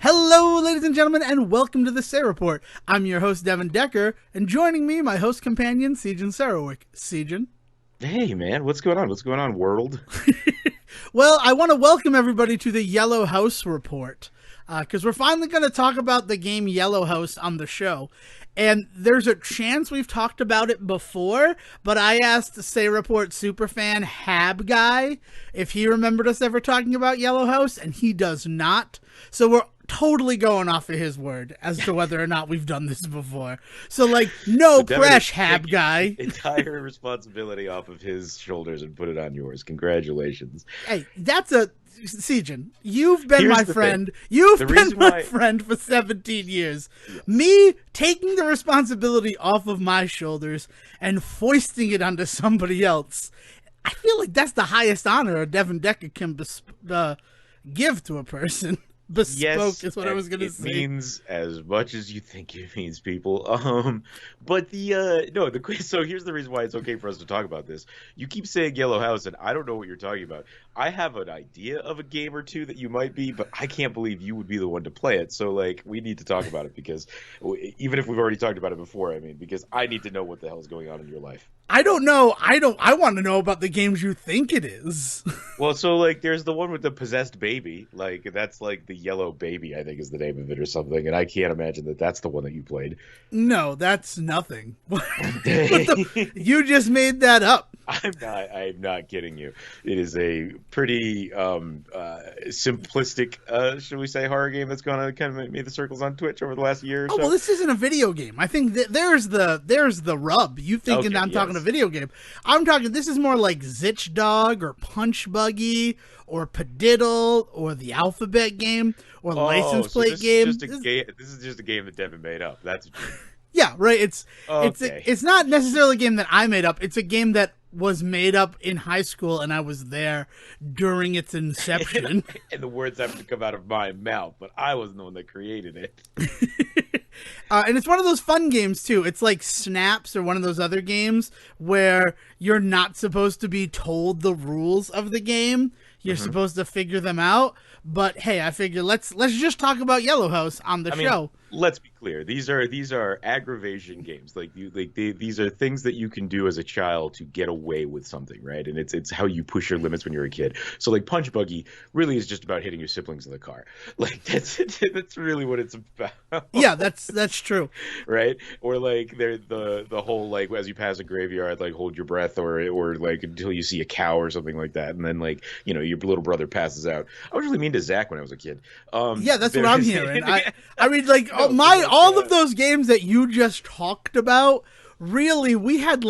Hello, ladies and gentlemen, and welcome to the Say Report. I'm your host, Devon Decker, and joining me, my host companion, Sejohn Sarowick. Sejohn? Hey, man, what's going on? What's going on, world? Well, I want to welcome everybody to the Yellow House Report, because we're finally going to talk about the game Yellow House on the show. And there's a chance we've talked about it before, but I asked the Say Report superfan Hab Guy if he remembered us ever talking about Yellow House, and he does not. So we're totally going off of his word as to whether or not we've done this before. So, no press, Hab Guy. Entire responsibility off of his shoulders and put it on yours. Congratulations. Hey, that's a... Sejohn, you've been my friend. You've been my friend for 17 years. Yes. Me taking the responsibility off of my shoulders and foisting it onto somebody else, I feel like that's the highest honor a Devon Decker can give to a person. Bespoke is what I was going to say. It means as much as you think it means, people. But so here's the reason why it's okay for us to talk about this. You keep saying Yellow House, and I don't know what you're talking about. I have an idea of a game or two that you might be, but I can't believe you would be the one to play it. So, we need to talk about it because even if we've already talked about it before, because I need to know what the hell is going on in your life. I don't know. I want to know about the games you think it is. Well, so, there's the one with the possessed baby. That's, the Yellow Baby, I think is the name of it or something. And I can't imagine that that's the one that you played. No, that's nothing. You just made that up. I'm not kidding you. It is a pretty simplistic, should we say, horror game that's gone to kind of made the circles on Twitch over the last year or so. Well, this isn't a video game. I think there's the rub. You thinking I'm talking a video game. I'm talking, this is more like Zitch Dog or Punch Buggy or Padiddle or the Alphabet Game or License Plate Game. This is just a game that Devon made up. That's yeah, right. It's not necessarily a game that I made up. It's a game that was made up in high school, and I was there during its inception. And the words have to come out of my mouth, but I wasn't the one that created it. And it's one of those fun games, too. It's like Snaps or one of those other games where you're not supposed to be told the rules of the game. You're supposed to figure them out. But, hey, I figure let's just talk about Yellow House on the show. Let's be clear. These are aggravation games. These are things that you can do as a child to get away with something, right? And it's how you push your limits when you're a kid. So Punch Buggy really is just about hitting your siblings in the car. That's really what it's about. Yeah, that's true. Right? Or the whole as you pass a graveyard, hold your breath or until you see a cow or something like that, and then your little brother passes out. I was really mean to Zach when I was a kid. Yeah, that's what I'm hearing. I mean, all of those games that you just talked about, really, we had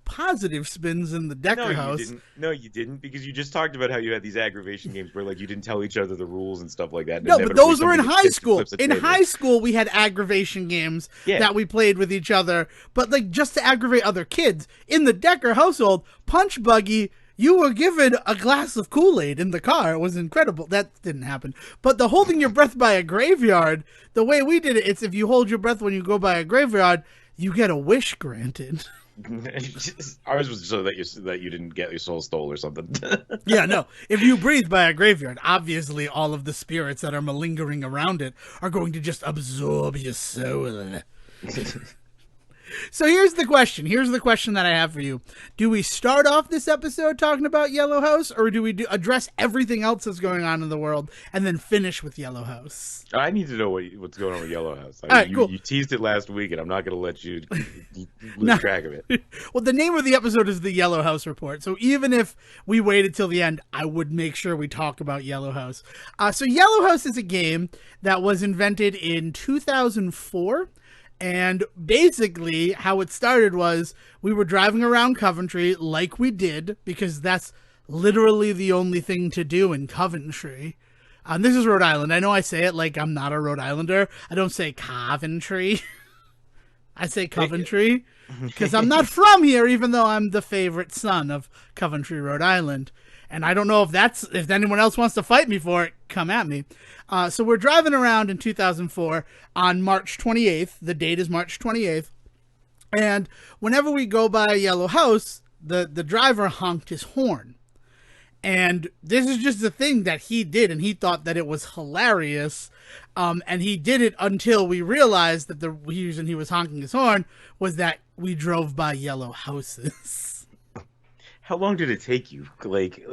positive spins in the Decker house. No, you didn't, because you just talked about how you had these aggravation games where you didn't tell each other the rules and stuff like that. No, but those were in high school. In high school, we had aggravation games that we played with each other, but just to aggravate other kids. In the Decker household, Punch Buggy, you were given a glass of Kool-Aid in the car. It was incredible. That didn't happen. But the holding your breath by a graveyard, the way we did it, it's if you hold your breath when you go by a graveyard, you get a wish granted. Ours was so that you didn't get your soul stole or something. Yeah, no. If you breathe by a graveyard, obviously all of the spirits that are malingering around it are going to just absorb your soul. So here's the question. Here's the question that I have for you. Do we start off this episode talking about Yellow House, or do we address everything else that's going on in the world and then finish with Yellow House? I need to know what's going on with Yellow House. Cool. You teased it last week, and I'm not going to let you lose track of it. Well, the name of the episode is the Yellow House Report, so even if we waited till the end, I would make sure we talk about Yellow House. So Yellow House is a game that was invented in 2004. And basically how it started was we were driving around Coventry like we did, because that's literally the only thing to do in Coventry. This is Rhode Island. I know I say it like I'm not a Rhode Islander. I don't say Coventry. I say Coventry because I'm not from here, even though I'm the favorite son of Coventry, Rhode Island. And I don't know if anyone else wants to fight me for it, come at me. So we're driving around in 2004 on March 28th. The date is March 28th. And whenever we go by a Yellow House, the driver honked his horn. And this is just a thing that he did, and he thought that it was hilarious. And he did it until we realized that the reason he was honking his horn was that we drove by yellow houses. How long did it take you? Like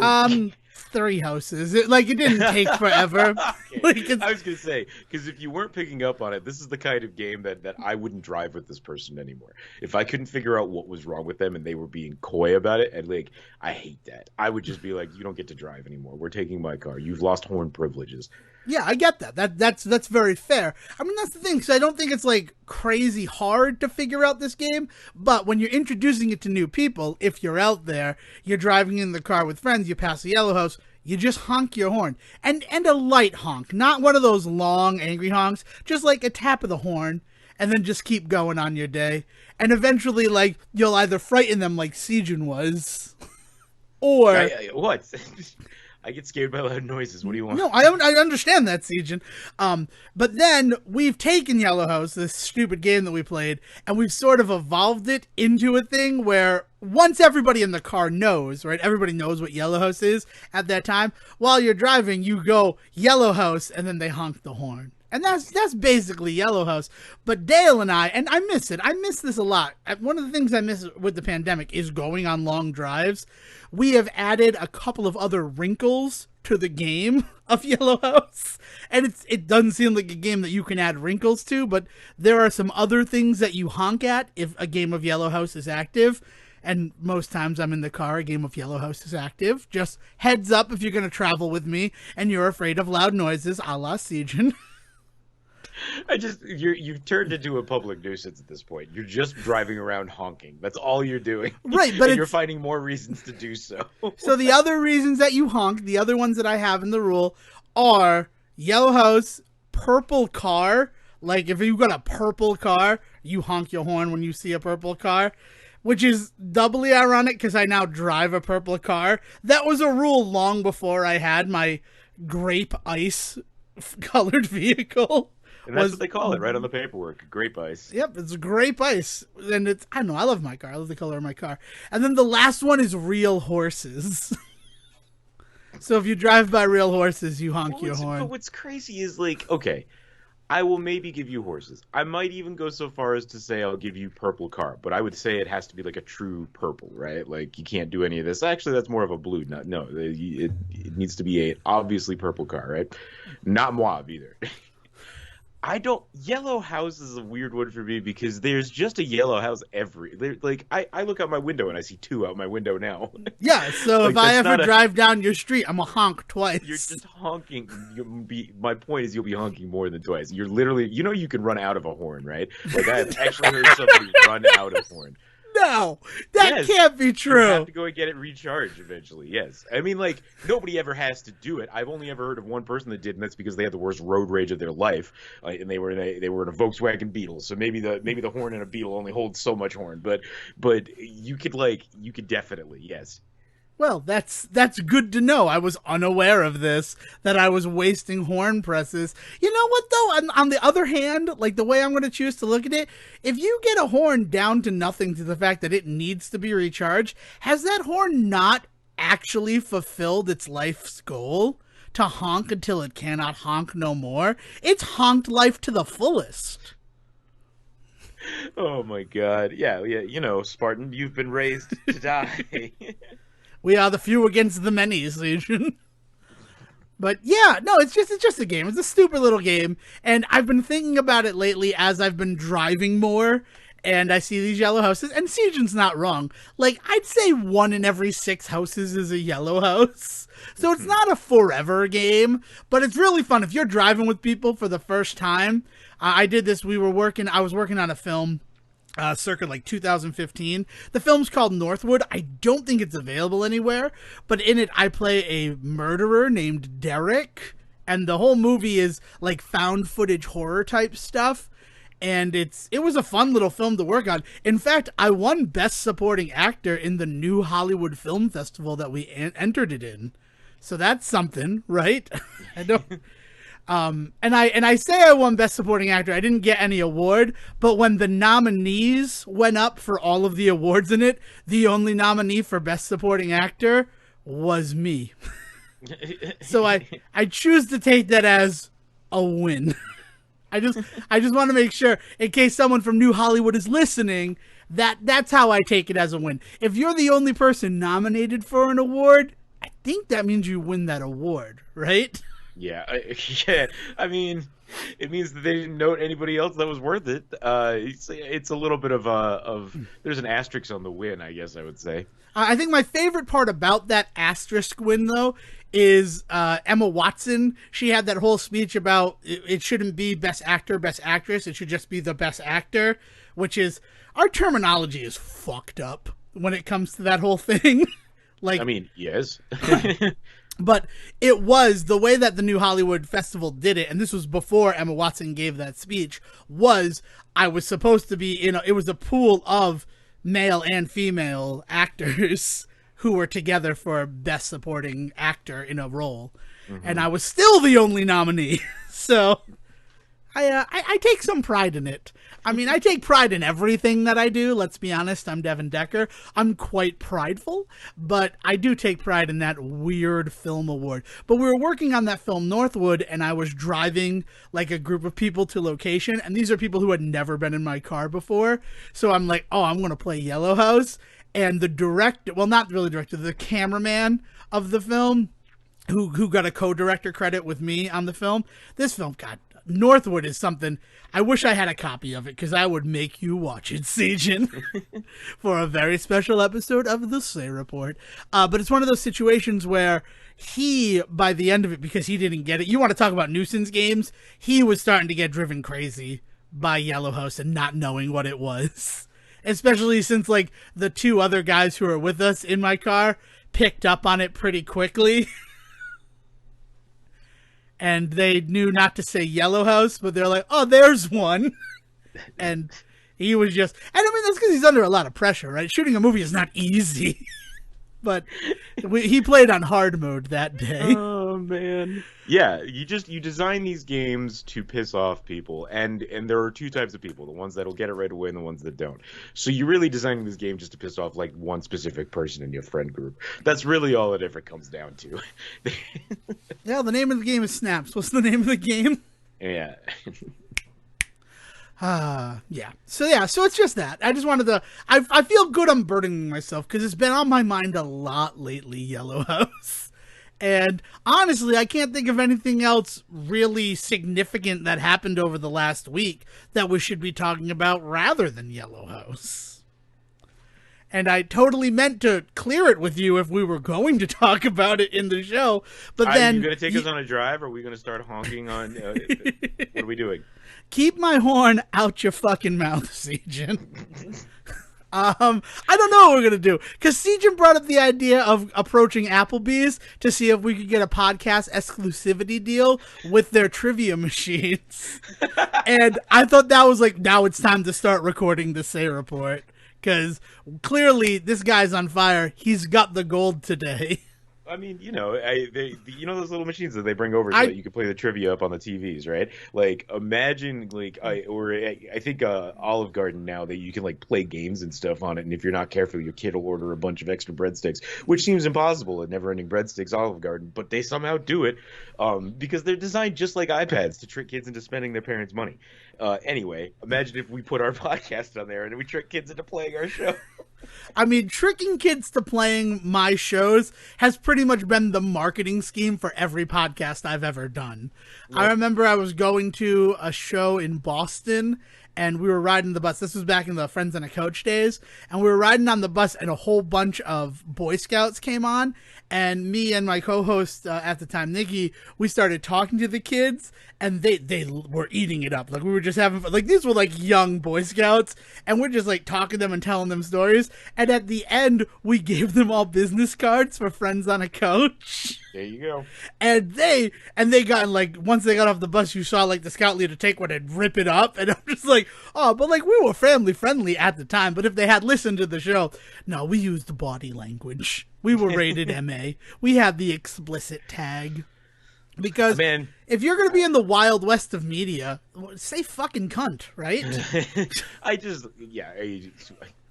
3 houses. It didn't take forever. Okay. I was gonna say, because if you weren't picking up on it, this is the kind of game that I wouldn't drive with this person anymore. If I couldn't figure out what was wrong with them and they were being coy about it, and like, I hate that. I would just be like, you don't get to drive anymore. We're taking my car. You've lost horn privileges. Yeah, I get that. That's very fair. I mean, that's the thing, because I don't think it's like crazy hard to figure out this game, but when you're introducing it to new people, if you're out there, you're driving in the car with friends, you pass a yellow house, you just honk your horn. And a light honk, not one of those long, angry honks, just like a tap of the horn, and then just keep going on your day. And eventually, like, you'll either frighten them like Sejohn was, or... What? I get scared by loud noises. What do you want? No, I understand that, Sejohn. But then we've taken Yellow House, this stupid game that we played, and we've sort of evolved it into a thing where once everybody in the car knows, right? Everybody knows what Yellow House is at that time. While you're driving, you go Yellow House, and then they honk the horn. And that's basically Yellow House. But Dale and I miss it. I miss this a lot. One of the things I miss with the pandemic is going on long drives. We have added a couple of other wrinkles to the game of Yellow House. And it doesn't seem like a game that you can add wrinkles to, but there are some other things that you honk at if a game of Yellow House is active. And most times I'm in the car, a game of Yellow House is active. Just heads up if you're going to travel with me and you're afraid of loud noises, a la Sejohn. You've turned into a public nuisance at this point. You're just driving around honking. That's all you're doing. Right, but you're finding more reasons to do so. So the other reasons that you honk, the other ones that I have in the rule, are Yellow House, purple car. Like if you've got a purple car, you honk your horn when you see a purple car, which is doubly ironic because I now drive a purple car. That was a rule long before I had my grape ice colored vehicle. And that's what they call it, right on the paperwork. Grape ice. Yep, it's grape ice. And I don't know, I love my car. I love the color of my car. And then the last one is real horses. So if you drive by real horses, you honk your horn. But what's crazy is, like, okay, I will maybe give you horses. I might even go so far as to say I'll give you purple car. But I would say it has to be like a true purple, right? Like, you can't do any of this. Actually, that's more of a blue. No, it needs to be a obviously purple car, right? Not mauve either. Yellow house is a weird one for me because there's just a yellow house I look out my window and I see 2 out my window now. Yeah, so like, if I ever drive down your street, I'm a honk twice. You're just honking. My point is you'll be honking more than twice. You're literally, you can run out of a horn, right? Like I have actually heard somebody run out of horn. No, that can't be true. You have to go and get it recharged eventually, yes. I mean, like, nobody ever has to do it. I've only ever heard of one person that did, and that's because they had the worst road rage of their life, and they were in a Volkswagen Beetle. So maybe the horn in a Beetle only holds so much horn, but you could definitely, yes. Well, that's good to know. I was unaware of this, that I was wasting horn presses. You know what, though? On the other hand, like the way I'm going to choose to look at it, if you get a horn down to nothing to the fact that it needs to be recharged, has that horn not actually fulfilled its life's goal? To honk until it cannot honk no more? It's honked life to the fullest. Oh, my God. Yeah, Spartan, you've been raised to die. We are the few against the many, Sejohn. But yeah, no, it's just a game. It's a stupid little game. And I've been thinking about it lately as I've been driving more. And I see these yellow houses. And Sejohn's not wrong. Like, I'd say 1 in every 6 houses is a yellow house. So it's not a forever game. But it's really fun. If you're driving with people for the first time. I did this. I was working on a film. Circa like 2015. The film's called Northwood. I don't think it's available anywhere, but in it I play a murderer named Derek, and the whole movie is like found footage horror type stuff, and it was a fun little film to work on. In fact, I won Best Supporting Actor in the New Hollywood Film Festival that we entered it in. So that's something, right? I don't and I say I won Best Supporting Actor. I didn't get any award, but when the nominees went up for all of the awards in it, the only nominee for Best Supporting Actor was me. So I choose to take that as a win. I just want to make sure, in case someone from New Hollywood is listening, that's how I take it as a win. If you're the only person nominated for an award, I think that means you win that award, right? Yeah. I mean, it means that they didn't note anybody else that was worth it. It's a little bit of there's an asterisk on the win, I guess I would say. I think my favorite part about that asterisk win, though, is Emma Watson. She had that whole speech about it shouldn't be best actor, best actress. It should just be the best actor, which is, our terminology is fucked up when it comes to that whole thing. Like, I mean, yes. But it was the way that the New Hollywood Festival did it, and this was before Emma Watson gave that speech, was I was supposed to be, it was a pool of male and female actors who were together for Best Supporting Actor in a role. Mm-hmm. And I was still the only nominee. So I take some pride in it. I mean, I take pride in everything that I do. Let's be honest. I'm Devon Decker. I'm quite prideful, but I do take pride in that weird film award. But we were working on that film Northwood, and I was driving like a group of people to location, and these are people who had never been in my car before. So I'm like, oh, I'm going to play Yellow House. And the director, well, not really director, the cameraman of the film, who got a co-director credit with me on the film. This film, God, Northwood is something. I wish I had a copy of it, because I would make you watch it, Sejohn, for a very special episode of the Say Report. But it's one of those situations where he, by the end of it, because he didn't get it, you want to talk about nuisance games, he was starting to get driven crazy by Yellow House and not knowing what it was. Especially since, like, the two other guys who were with us in my car picked up on it pretty quickly. And they knew not to say Yellow House, but they're like, oh, there's one. And he was just, and I mean, that's because he's under a lot of pressure, right? Shooting a movie is not easy. But he played on hard mode that day. Oh, man. Yeah, you design these games to piss off people, and there are two types of people, the ones that'll get it right away and the ones that don't. So you're really designing this game just to piss off, like, one specific person in your friend group. That's really all it ever comes down to. Yeah, the name of the game is Snaps. What's the name of the game? Yeah. Yeah. So it's just that. I just wanted to, I feel good I'm burdening myself, because it's been on my mind a lot lately, Yellow House. And honestly, I can't think of anything else really significant that happened over the last week that we should be talking about rather than Yellow House. And I totally meant to clear it with you if we were going to talk about it in the show. But then, are you going to take us on a drive? Or are we going to start honking on? What are we doing? Keep my horn out your fucking mouth, Sejohn. I don't know what we're gonna do, because Sejohn brought up the idea of approaching Applebee's to see if we could get a podcast exclusivity deal with their trivia machines. And I thought that was like, now it's time to start recording the Say Report, because clearly this guy's on fire. He's got the gold today. I mean, those little machines that they bring over so that you can play the trivia up on the TVs, right? Like, imagine, like, I think Olive Garden now, that you can, like, play games and stuff on it, and if you're not careful, your kid will order a bunch of extra breadsticks, which seems impossible at Never-Ending Breadsticks Olive Garden, but they somehow do it, because they're designed just like iPads to trick kids into spending their parents' money. Anyway, imagine if we put our podcast on there and we trick kids into playing our show. I mean, tricking kids to playing my shows has pretty much been the marketing scheme for every podcast I've ever done. Yep. I remember I was going to a show in Boston, and we were riding the bus. This was back in the Friends and a Coach days. And we were riding on the bus, and a whole bunch of Boy Scouts came on. And me and my co-host at the time, Nikki, we started talking to the kids, and they were eating it up. Like, we were just having fun. Like, these were, like, young Boy Scouts, and we're just, like, talking to them and telling them stories. And at the end, we gave them all business cards for Friends on a Coach. There you go. And they got, like, once they got off the bus, you saw, like, the scout leader take one and rip it up. And I'm just like, oh, but, like, we were family friendly at the time. But if they had listened to the show, no, we used body language. We were rated MA. We had the explicit tag. Because if you're going to be in the Wild West of media, say fucking cunt, right?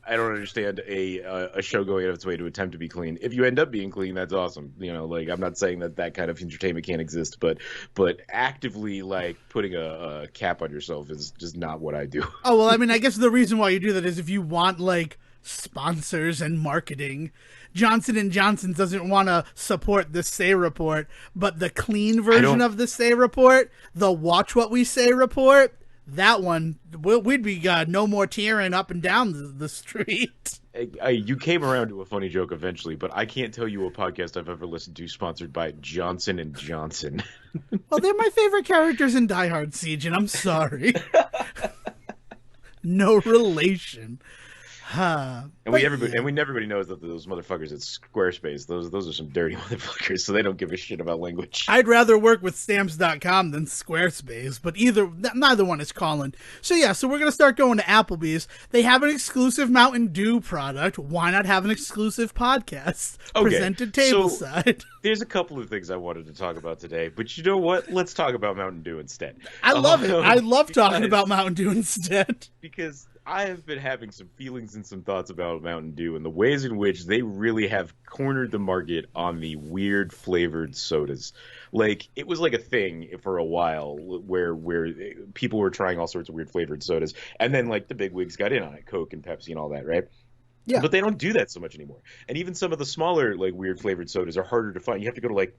I don't understand a show going out of its way to attempt to be clean. If you end up being clean, that's awesome. You know, like I'm not saying that kind of entertainment can't exist, but actively like putting a cap on yourself is just not what I do. Oh, well, I mean, I guess the reason why you do that is if you want, like, sponsors and marketing. Johnson & Johnson doesn't want to support the Say report, but the clean version of the Say report, the Watch What We Say report, that one, we'd be no more tearing up and down the street. You came around to a funny joke eventually, but I can't tell you a podcast I've ever listened to sponsored by Johnson & Johnson. Well, they're my favorite characters in Die Hard, Sejohn. I'm sorry. No relation. And everybody knows that those motherfuckers at Squarespace, those are some dirty motherfuckers, so they don't give a shit about language. I'd rather work with Stamps.com than Squarespace, but neither one is calling. So we're going to start going to Applebee's. They have an exclusive Mountain Dew product. Why not have an exclusive podcast presented tableside? So, there's a couple of things I wanted to talk about today, but you know what? Let's talk about Mountain Dew instead. I love it. I love talking about Mountain Dew instead. Because I have been having some feelings and some thoughts about Mountain Dew and the ways in which they really have cornered the market on the weird flavored sodas. Like, it was like a thing for a while where people were trying all sorts of weird flavored sodas, and then like the big wigs got in on it, Coke and Pepsi and all that, right? Yeah. But they don't do that so much anymore. And even some of the smaller like weird flavored sodas are harder to find. You have to go to like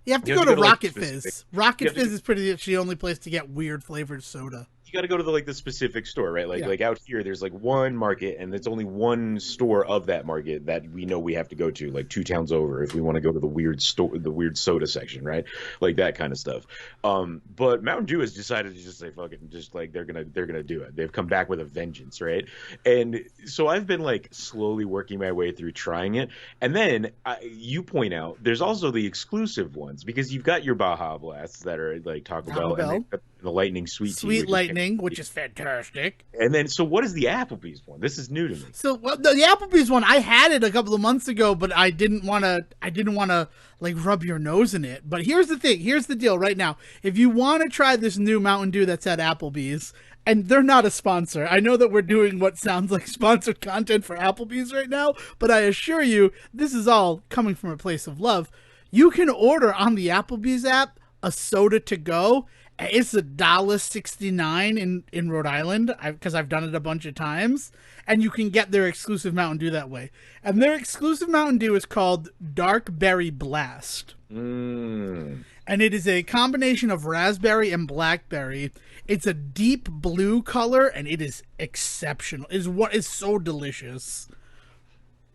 go to Rocket Fizz. Rocket Fizz is pretty much the only place to get weird flavored soda. You got to go to the specific store, right? Like out here, there's like one market, and there's only one store of that market that we know we have to go to, like 2 towns over, if we want to go to the weird store, the weird soda section, right? Like that kind of stuff. But Mountain Dew has decided to just say fuck it, and just like they're gonna do it. They've come back with a vengeance, right? And so I've been like slowly working my way through trying it, and then you point out there's also the exclusive ones, because you've got your Baja Blasts that are like Taco Bell. And the Lightning Sweet Lightning, which is fantastic. And then, so what is the Applebee's one? This is new to me. So the Applebee's one, I had it a couple of months ago, but I didn't want to like rub your nose in it. But here's the thing. Here's the deal right now. If you want to try this new Mountain Dew that's at Applebee's, and they're not a sponsor. I know that we're doing what sounds like sponsored content for Applebee's right now, but I assure you, this is all coming from a place of love. You can order on the Applebee's app a soda to go. It's $1.69 in Rhode Island, because I've done it a bunch of times, and you can get their exclusive Mountain Dew that way. And their exclusive Mountain Dew is called Dark Berry Blast. And it is a combination of raspberry and blackberry. It's a deep blue color, and it is exceptional. It's what is so delicious.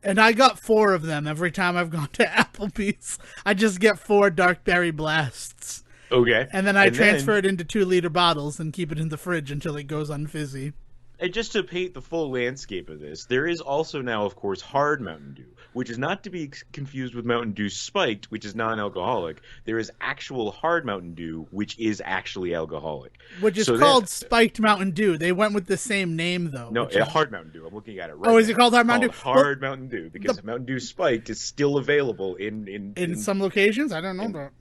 And I got 4 of them every time I've gone to Applebee's. I just get 4 Dark Berry Blasts. Okay. And then I transfer it into 2-liter bottles and keep it in the fridge until it goes unfizzy. And just to paint the full landscape of this, there is also now, of course, hard Mountain Dew, which is not to be confused with Mountain Dew Spiked, which is non-alcoholic. There is actual hard Mountain Dew, which is actually alcoholic. Which is called Spiked Mountain Dew. They went with the same name, though. No, hard Mountain Dew. I'm looking at it right now. Oh, is it called hard Mountain Dew? Hard Mountain Dew, because Mountain Dew Spiked is still available in some locations? I don't know that.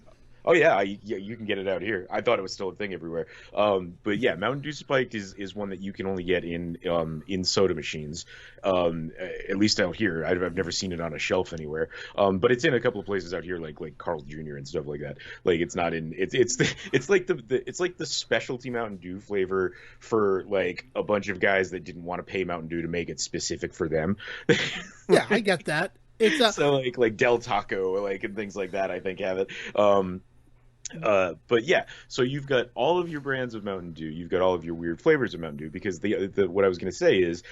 Oh yeah, you can get it out here. I thought it was still a thing everywhere. But yeah, Mountain Dew Spiked is one that you can only get in soda machines. At least out here, I've never seen it on a shelf anywhere. But it's in a couple of places out here, like Carl's Jr. and stuff like that. Like it's not in. It's like the specialty Mountain Dew flavor for like a bunch of guys that didn't want to pay Mountain Dew to make it specific for them. Yeah, I get that. It's so like Del Taco, like, and things like that, I think have it. But yeah, so you've got all of your brands of Mountain Dew, you've got all of your weird flavors of Mountain Dew, because the what I was going to say is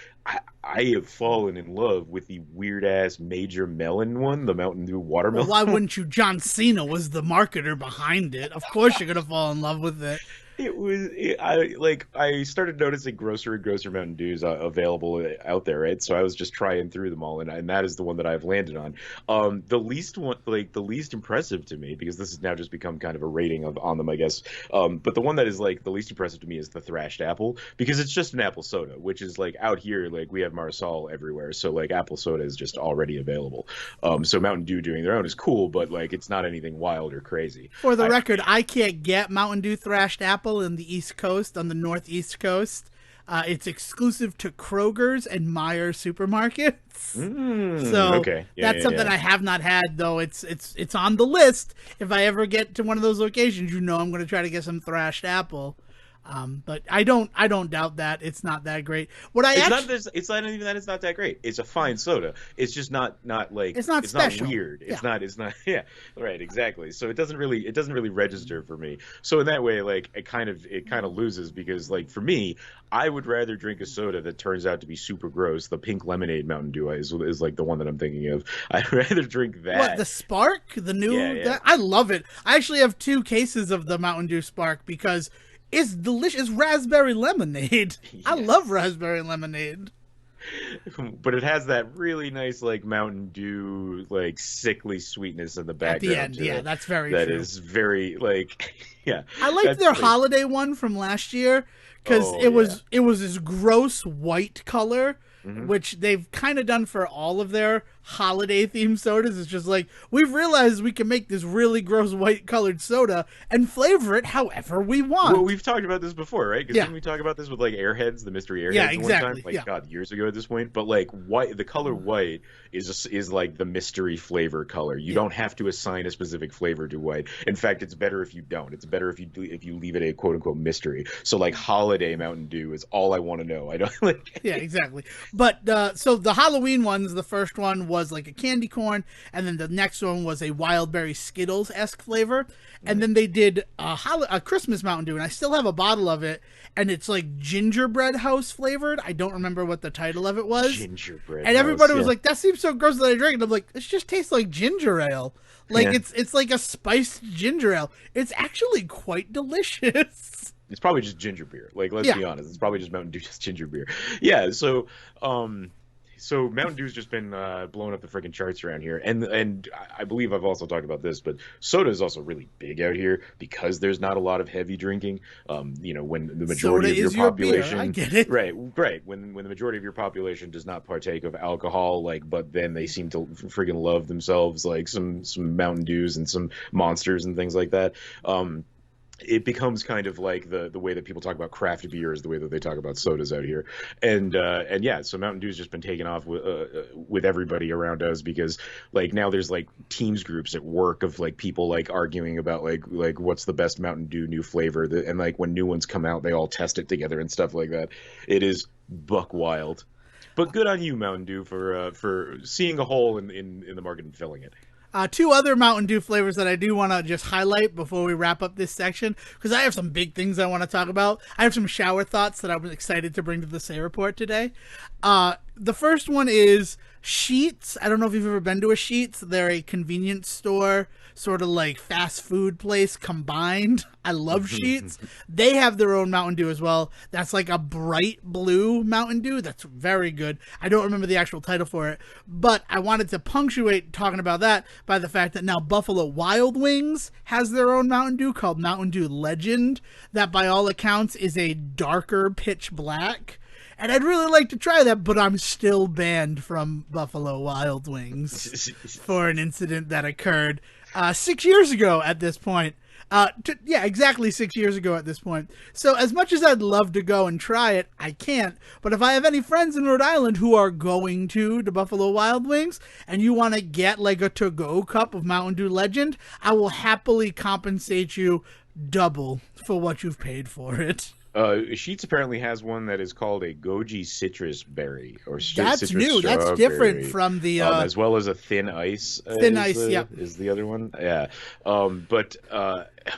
I have fallen in love with the weird ass Major Melon one, the Mountain Dew watermelon. Well, why wouldn't you? John Cena was the marketer behind it. Of course you're going to fall in love with it. I started noticing grosser and grosser Mountain Dews available out there, right? So I was just trying through them all, and that is the one that I've landed on. The least impressive to me, because this has now just become kind of a rating on them, I guess. But the one that is like the least impressive to me is the Thrashed Apple, because it's just an apple soda, which is like out here, like we have Marsal everywhere, so like apple soda is just already available. So Mountain Dew doing their own is cool, but like it's not anything wild or crazy. For the record, I can't get Mountain Dew Thrashed Apple in the East Coast, on the Northeast Coast. It's exclusive to Kroger's and Meijer supermarkets. So okay. that's something I have not had, though. It's on the list. If I ever get to one of those locations, I'm going to try to get some thrashed apple. But I don't doubt that it's not that great. It's not even that it's not that great. It's a fine soda. It's just not like it's not special. Not weird. Yeah. It's not yeah, right, exactly. So it doesn't really register for me. So in that way, like it kind of loses, because like for me, I would rather drink a soda that turns out to be super gross. The pink lemonade Mountain Dew is like the one that I'm thinking of. I'd rather drink that. What, the Spark? The new Yeah. I love it. I actually have 2 cases of the Mountain Dew Spark because it's delicious. Raspberry lemonade. Yes. I love raspberry lemonade. But it has that really nice, like, Mountain Dew, like, sickly sweetness in the background. At the end, that's very true. That true. is very, like, yeah. I liked their holiday one from last year because it was this gross white color, which they've kind of done for all of their holiday themed sodas. It's just like, we've realized we can make this really gross white colored soda and flavor it however we want. Well, we've talked about this before, right? Because didn't we talk about this with like Airheads, the mystery Airheads, exactly. one time? Like, God, years ago at this point. But like white, the color white is like the mystery flavor color. You don't have to assign a specific flavor to white. In fact, it's better if you don't. It's better if you leave it a quote unquote mystery. So like holiday Mountain Dew is all I want to know. I don't like. Yeah, exactly. But so the Halloween ones, the first one was like a candy corn, and then the next one was a wild berry Skittles-esque flavor, and then they did a Christmas Mountain Dew, and I still have a bottle of it, and it's like gingerbread house flavored. I don't remember what the title of it was. Gingerbread. And everybody was like, "That seems so gross that I drank it." I'm like, "It just tastes like ginger ale. Like it's like a spiced ginger ale. It's actually quite delicious." It's probably just ginger beer. Like, let's be honest. It's probably just Mountain Dew, just ginger beer. Yeah. So Mountain Dew's just been blowing up the freaking charts around here, and I believe I've also talked about this, but soda is also really big out here because there's not a lot of heavy drinking. When the majority of your population, I get it. Right. When the majority of your population does not partake of alcohol, but then they seem to freaking love themselves like some Mountain Dews and some Monsters and things like that. It becomes kind of like the way that people talk about craft beer is the way that they talk about sodas out here, and so Mountain Dew's just been taking off with everybody around us, because like now there's like teams groups at work of like people like arguing about like what's the best Mountain Dew new flavor, and like when new ones come out they all test it together and stuff like that. It is buck wild, but good on you, Mountain Dew, for seeing a hole in the market and filling it. 2 other Mountain Dew flavors that I do want to just highlight before we wrap up this section, because I have some big things I want to talk about. I have some shower thoughts that I was excited to bring to the Say Report today. The first one is Sheetz. I don't know if you've ever been to a Sheetz. They're a convenience store, sort of like fast food place combined. I love Sheetz. They have their own Mountain Dew as well. That's like a bright blue Mountain Dew. That's very good. I don't remember the actual title for it, but I wanted to punctuate talking about that by the fact that now Buffalo Wild Wings has their own Mountain Dew called Mountain Dew Legend, that by all accounts is a darker pitch black. And I'd really like to try that, but I'm still banned from Buffalo Wild Wings for an incident that occurred 6 years ago at this point. Exactly 6 years ago at this point. So as much as I'd love to go and try it, I can't. But if I have any friends in Rhode Island who are going to the Buffalo Wild Wings and you want to get like a to-go cup of Mountain Dew Legend, I will happily compensate you double for what you've paid for it. Sheetz apparently has one that is called a goji citrus berry, or that's citrus new. Strawberry. That's different from the as well as a thin ice. Is the other one. Yeah.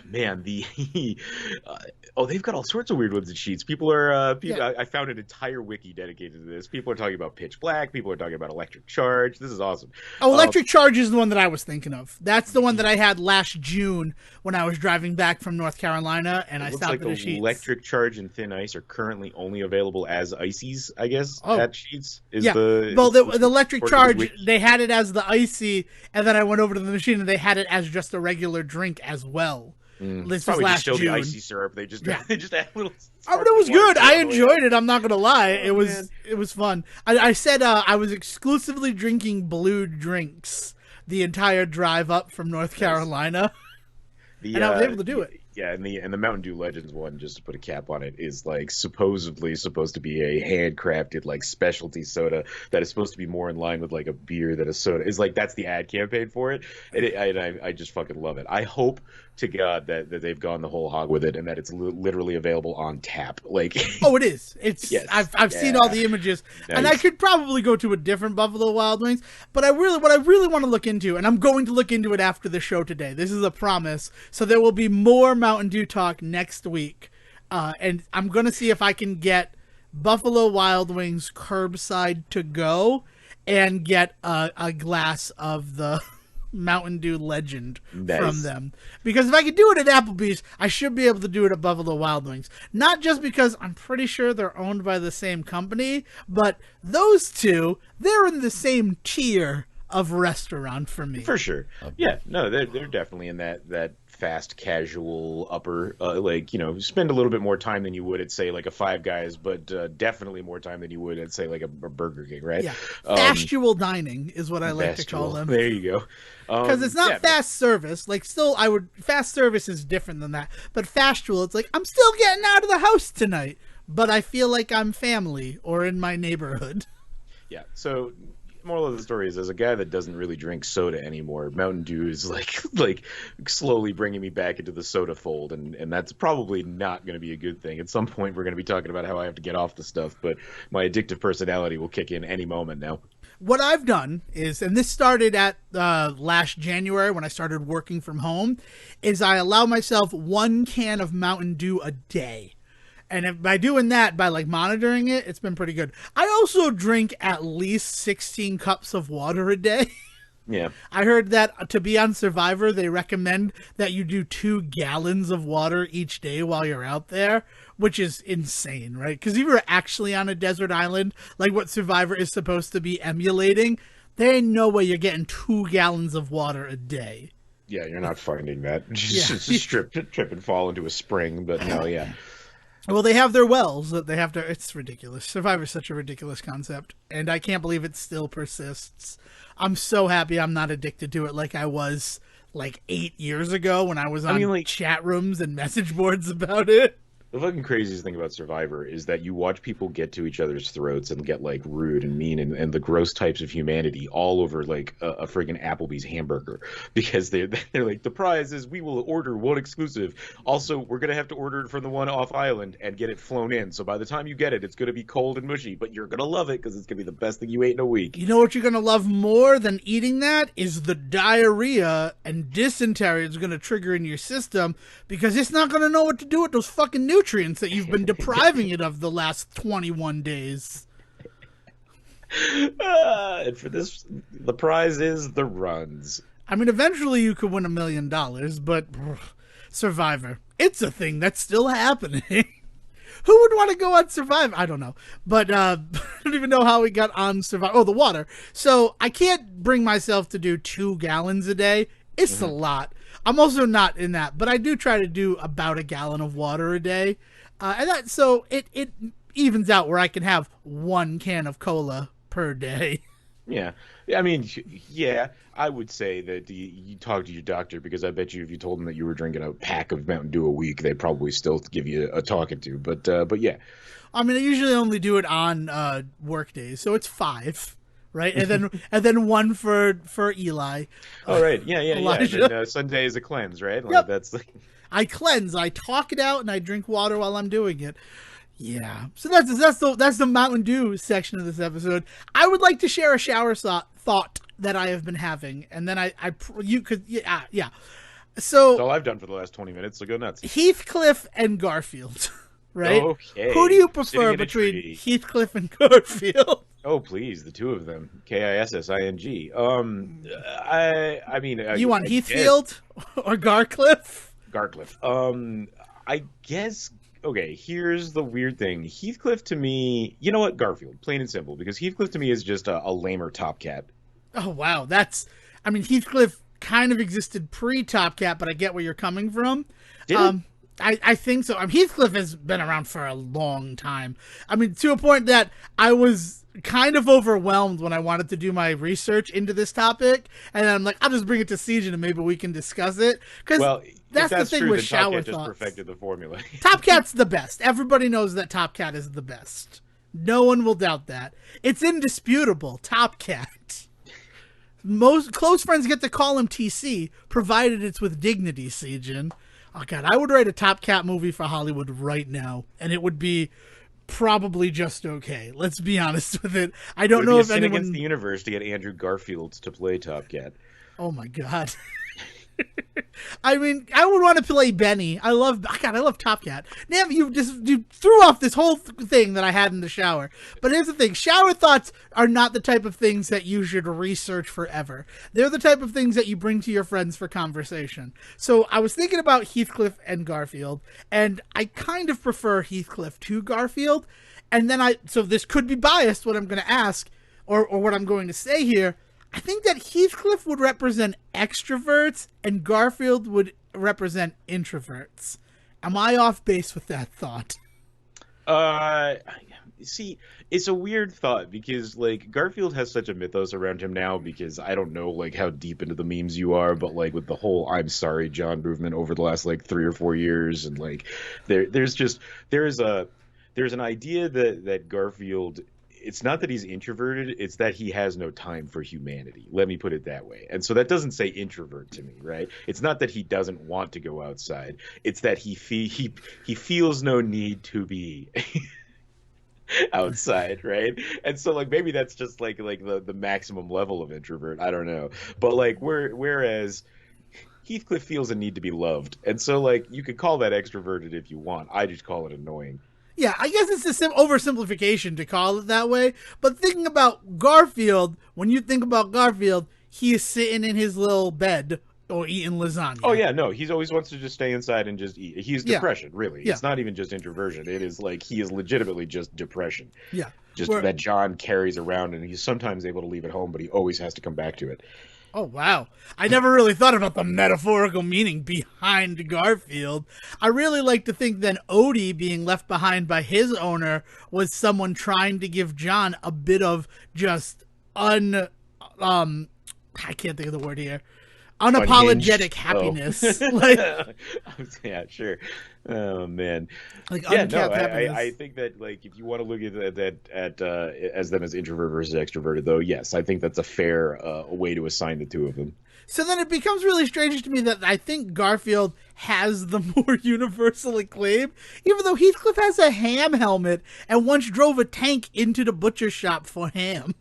Man, they've got all sorts of weird ones at Sheetz. People are I found an entire wiki dedicated to this. People are talking about Pitch Black. People are talking about Electric Charge. This is awesome. Electric Charge is the one that I was thinking of. That's the one that I had last June when I was driving back from North Carolina, and I stopped at a Sheetz. Electric Charge and Thin Ice are currently only available as ices, I guess, at Sheetz. The Electric Charge, they had it as the icy, and then I went over to the machine and they had it as just a regular drink as well. This was last June. The icy syrup. They just add a little. But it was good. I enjoyed it. I'm not gonna lie. It was fun. I said I was exclusively drinking blue drinks the entire drive up from North Carolina, and I was able to do it. Yeah, and the Mountain Dew Legends one, just to put a cap on it, is like supposedly supposed to be a handcrafted like specialty soda that is supposed to be more in line with like a beer than a soda. Is like that's the ad campaign for it, I just fucking love it. I hope to God that they've gone the whole hog with it and that it's literally available on tap. Like, Oh, it is. It's yes, I've seen all the images, and I nice. could probably go to a different Buffalo Wild Wings, but what I really want to look into, and I'm going to look into it after the show today. This is a promise. So there will be more Mountain Dew talk next week, and I'm going to see if I can get Buffalo Wild Wings curbside to go and get a glass of the Mountain Dew Legend Nice. from them. Because if I could do it at Applebee's, I should be able to do it at Buffalo Wild Wings. Not just because I'm pretty sure they're owned by the same company, but those two, they're in the same tier of restaurant for me. For sure. Yeah, no, they're definitely in that fast casual upper like, spend a little bit more time than you would at say like a Five Guys, but definitely more time than you would at say like a Burger King, right? Yeah. Fastual dining is what I like to call them. There you go. Because it's not fast service. Like, still, fast service is different than that. But fastual, it's like, I'm still getting out of the house tonight, but I feel like I'm family or in my neighborhood. Yeah, so moral of the story is, as a guy that doesn't really drink soda anymore, Mountain Dew is like slowly bringing me back into the soda fold, and that's probably not going to be a good thing. At some point, we're going to be talking about how I have to get off the stuff, but my addictive personality will kick in any moment now. What I've done is, and this started at last January when I started working from home, is I allow myself 1 can of Mountain Dew a day. And by doing that, by like monitoring it, it's been pretty good. I also drink at least 16 cups of water a day. Yeah. I heard that to be on Survivor, they recommend that you do 2 gallons of water each day while you're out there, which is insane, right? Because if you're actually on a desert island, like what Survivor is supposed to be emulating, there ain't no way you're getting 2 gallons of water a day. Yeah, you're not finding that. Just trip and fall into a spring, but no, yeah. Well, they have their wells that they have to. It's ridiculous. Survivor's such a ridiculous concept, and I can't believe it still persists. I'm so happy I'm not addicted to it like I was like 8 years ago when I was on chat rooms and message boards about it. The fucking craziest thing about Survivor is that you watch people get to each other's throats and get like rude and mean and the gross types of humanity all over like a friggin' Applebee's hamburger, because they're like, the prize is we will order one exclusive. Also, we're gonna have to order it from the one off island and get it flown in. So by the time you get it, it's gonna be cold and mushy, but you're gonna love it because it's gonna be the best thing you ate in a week. You know what you're gonna love more than eating that is the diarrhea and dysentery it's gonna trigger in your system, because it's not gonna know what to do with those fucking nutrients that you've been depriving it of the last 21 days. And for this, the prize is the runs. I mean, eventually you could win $1 million, but Survivor, it's a thing that's still happening. Who would want to go on Survivor? I don't know. But I don't even know how we got on Survivor. Oh, the water. So I can't bring myself to do 2 gallons a day. It's a lot. I'm also not in that, but I do try to do about 1 gallon of water a day. So it evens out where I can have 1 can of cola per day. Yeah. I mean, yeah, I would say that you talk to your doctor, because I bet you if you told them that you were drinking a pack of Mountain Dew a week, they'd probably still give you a talking to. But yeah. I mean, I usually only do it on work days, so it's 5. Right, and then 1 for Eli. Oh, right, yeah. Elijah. And then, Sunday is a cleanse, right? Like, yep. That's like... I cleanse. I talk it out, and I drink water while I'm doing it. Yeah. So that's the Mountain Dew section of this episode. I would like to share a shower thought that I have been having, and then you could yeah. So that's all I've done for the last 20 minutes. So go nuts. Heathcliff and Garfield, right? Okay. Who do you prefer between Heathcliff and Garfield? Oh, please, the two of them. Kissing. I mean, you want Heathfield or Garcliff? Garcliff. I guess. Okay, here's the weird thing. Heathcliff to me, you know what? Garfield, plain and simple, because Heathcliff to me is just a lamer Top Cat. Oh wow, I mean, Heathcliff kind of existed pre-Top Cat, but I get where you're coming from. Did it? I think so. Heathcliff has been around for a long time. I mean, to a point that I was kind of overwhelmed when I wanted to do my research into this topic, and I'm like, I'll just bring it to Sejohn and maybe we can discuss it. Well, That's the thing with then shower Top Cat just thoughts. perfected the formula. Top Cat's the best. Everybody knows that Top Cat is the best. No one will doubt that. It's indisputable. Top Cat. Most close friends get to call him TC, provided it's with dignity, Sejohn. Oh, God, I would write a Top Cat movie for Hollywood right now, and it would be probably just okay. Let's be honest with it. I don't know if anyone... against the universe to get Andrew Garfield to play Top Cat. Oh, my God. I mean, I would want to play Benny. I love Top Cat. Now you threw off this whole thing that I had in the shower. But here's the thing: shower thoughts are not the type of things that you should research forever. They're the type of things that you bring to your friends for conversation. So I was thinking about Heathcliff and Garfield, and I kind of prefer Heathcliff to Garfield. And then so this could be biased, what I'm going to ask, or what I'm going to say here. I think that Heathcliff would represent extroverts and Garfield would represent introverts. Am I off base with that thought? See, it's a weird thought because, like, Garfield has such a mythos around him now because I don't know, like, how deep into the memes you are, but, like, with the whole I'm sorry, John movement over the last, like, 3 or 4 years, and, like, there's an idea that Garfield... It's not that he's introverted, it's that he has no time for humanity. Let me put it that way. And so that doesn't say introvert to me, right? It's not that he doesn't want to go outside. It's that he feels no need to be outside, right? And so, like, maybe that's just like the maximum level of introvert. I don't know. But, like, whereas Heathcliff feels a need to be loved. And so, like, you could call that extroverted if you want. I just call it annoying. Yeah, I guess it's an oversimplification to call it that way. But thinking about Garfield, when you think about Garfield, he is sitting in his little bed or eating lasagna. Oh, yeah, no, he always wants to just stay inside and just eat. He's depression, really. Yeah. It's not even just introversion. It is like he is legitimately just depression. Yeah. Just that John carries around, and he's sometimes able to leave it home, but he always has to come back to it. Oh, wow. I never really thought about the metaphorical meaning behind Garfield. I really like to think that Odie being left behind by his owner was someone trying to give John a bit of just I can't think of the word here. Unapologetic happiness. Yeah, sure. Oh man. Like uncapped happiness. I think that, like, if you want to look at that as them as introvert versus extroverted, though, yes, I think that's a fair way to assign the two of them. So then it becomes really strange to me that I think Garfield has the more universal acclaim, even though Heathcliff has a ham helmet and once drove a tank into the butcher shop for ham.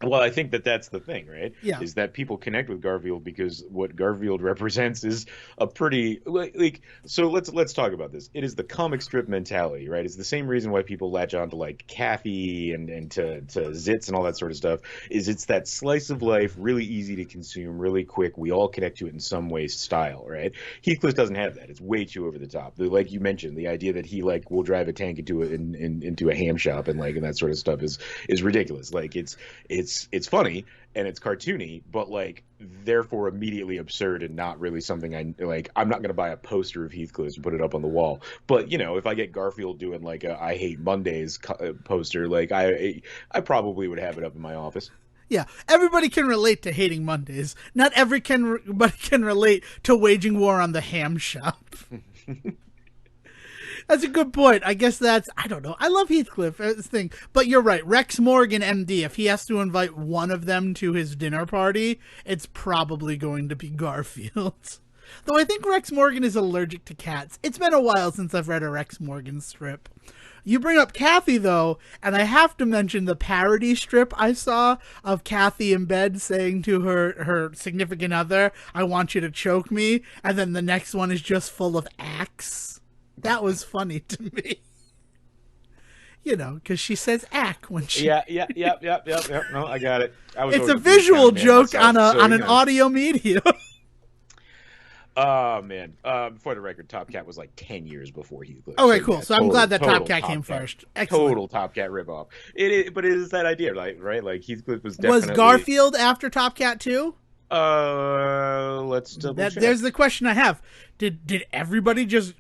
Well, I think that's the thing, right? Yeah. Is that people connect with Garfield because what Garfield represents is a pretty like. So let's talk about this. It is the comic strip mentality, right? It's the same reason why people latch on to like Kathy and to Zitz and all that sort of stuff. It's that slice of life, really easy to consume, really quick. We all connect to it in some way, style, right? Heathcliff doesn't have that. It's way too over the top. Like you mentioned, the idea that he like will drive a tank into a ham shop and that sort of stuff is ridiculous. Like it's funny and it's cartoony, but like therefore immediately absurd and not really something I'm not going to buy a poster of Heathcliff and put it up on the wall. But if I get Garfield doing like a I Hate Mondays poster, like I probably would have it up in my office. Yeah, everybody can relate to hating Mondays. Not everybody can relate to waging war on the ham shop. That's a good point. I guess I don't know. I love Heathcliff as this thing. But you're right. Rex Morgan, MD, if he has to invite one of them to his dinner party, it's probably going to be Garfield. Though I think Rex Morgan is allergic to cats. It's been a while since I've read a Rex Morgan strip. You bring up Kathy, though, and I have to mention the parody strip I saw of Kathy in bed saying to her significant other, I want you to choke me, and then the next one is just full of axe. That was funny to me. Because she says ack when she... Yeah. No, I got it. It's a visual joke on an audio medium. Oh, man. For the record, Top Cat was like 10 years before Heathcliff. Okay, cool. So I'm glad that Top Cat came first. Excellent. Total Top Cat ripoff. But it is that idea, right? Like, Heathcliff was definitely... Was Garfield after Top Cat too? Let's double check. There's the question I have. Did everybody just